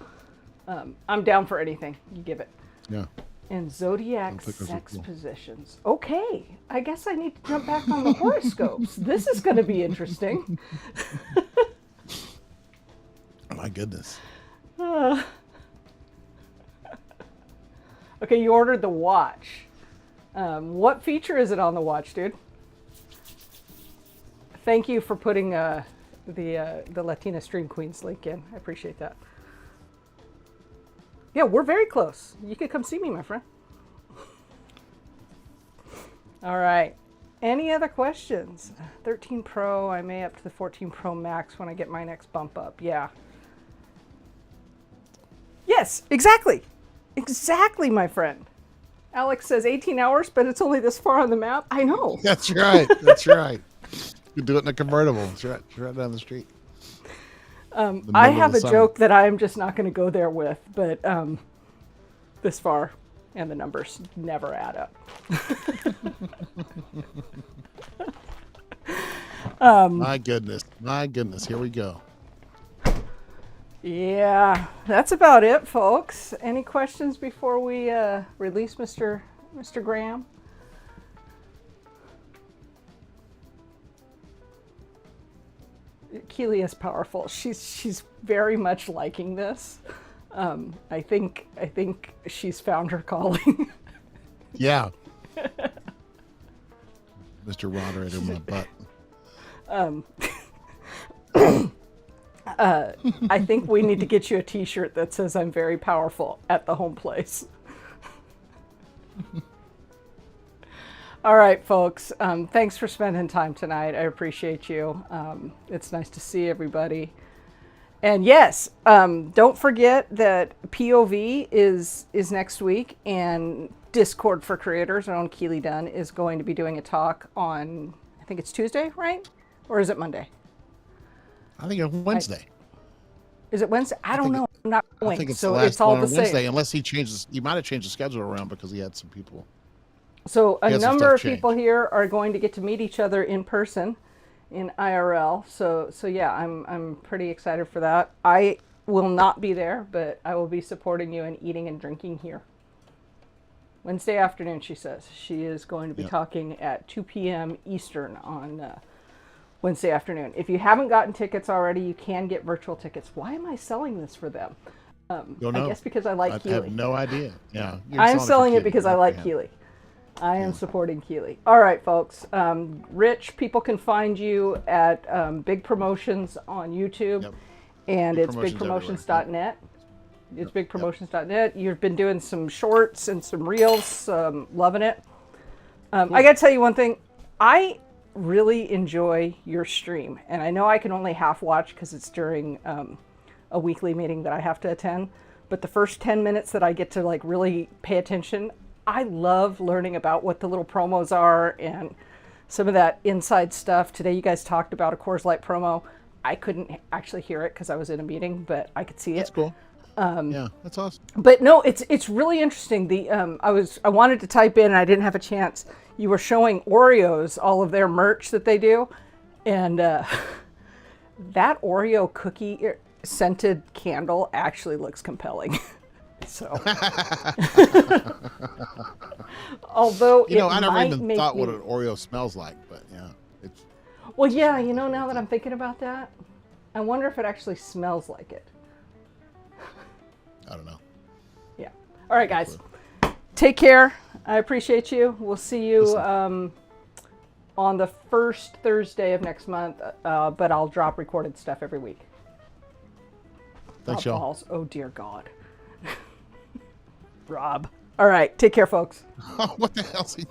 I'm down for anything. You give it. Yeah. And zodiac Dill pickles are sex cool. positions. Okay, I guess I need to jump back on the horoscopes. This is going to be interesting. My goodness. Okay, you ordered the watch. What feature is it on the watch, dude? Thank you for putting the Latina Stream Queens link in. I appreciate that. Yeah, we're very close. You could come see me, my friend. All right. Any other questions? 13 Pro, I may up to the 14 Pro Max when I get my next bump up. Yeah. Yes, exactly. Exactly, my friend. Alex says 18 hours, but it's only this far on the map. I know. That's right. That's right. You do it in a convertible. It's right down the street. I have a joke that I'm just not going to go there with, but this far and the numbers never add up. My goodness. Here we go. Yeah, that's about it, folks. Any questions before we release Mr. Graham? Keely is powerful. She's very much liking this. I think she's found her calling. Yeah. Mr. Roderator, my butt. I think we need to get you a T-shirt that says "I'm very powerful" at the home place. All right, folks. Thanks for spending time tonight. I appreciate you. It's nice to see everybody. And yes, don't forget that POV is next week, and Discord for Creators, our own Keely Dunn, is going to be doing a talk on, I think it's Tuesday, right? Or is it Monday? I think it's Wednesday. Is it Wednesday? I don't know. I'm not going. I think it's so the last it's all one the on same. Wednesday, unless he changes. He might have changed the schedule around because he had some people. So a He has some number stuff of people changed. here are going to get to meet each other in person, in IRL. So yeah, I'm pretty excited for that. I will not be there, but I will be supporting you and eating and drinking here. Wednesday afternoon, she says. She is going to be Yep. talking at 2 p.m. Eastern on Wednesday afternoon. If you haven't gotten tickets already, you can get virtual tickets. Why am I selling this for them? Don't I know. guess because I like I Keely. have no idea. Yeah. You're I'm for selling it Keely, because I not for like him. Keely. I am supporting Keely. All right, folks. Rich, people can find you at Big Promotions on YouTube, Yep. and Big it's Promotions bigpromotions.net. It's bigpromotions.net. You've been doing some shorts and some reels. Loving it. I got to tell you one thing. I really enjoy your stream, and I know I can only half watch because it's during a weekly meeting that I have to attend. But the first 10 minutes that I get to like really pay attention, I love learning about what the little promos are and some of that inside stuff. Today you guys talked about a Coors Light promo. I couldn't actually hear it because I was in a meeting, but I could see That's it. cool. Yeah, that's awesome. But no, it's really interesting. The I wanted to type in and I didn't have a chance. You were showing Oreos all of their merch that they do, and that Oreo cookie scented candle actually looks compelling. So, although I never even thought what an Oreo smells like, but yeah, it's. Well, yeah, now that I'm thinking about that, I wonder if it actually smells like it. I don't know. Yeah. All right, guys. Take care. I appreciate you. We'll see you on the first Thursday of next month, but I'll drop recorded stuff every week. Thanks, y'all. Balls. Oh, dear God. Rob. All right. Take care, folks. What the hell's he?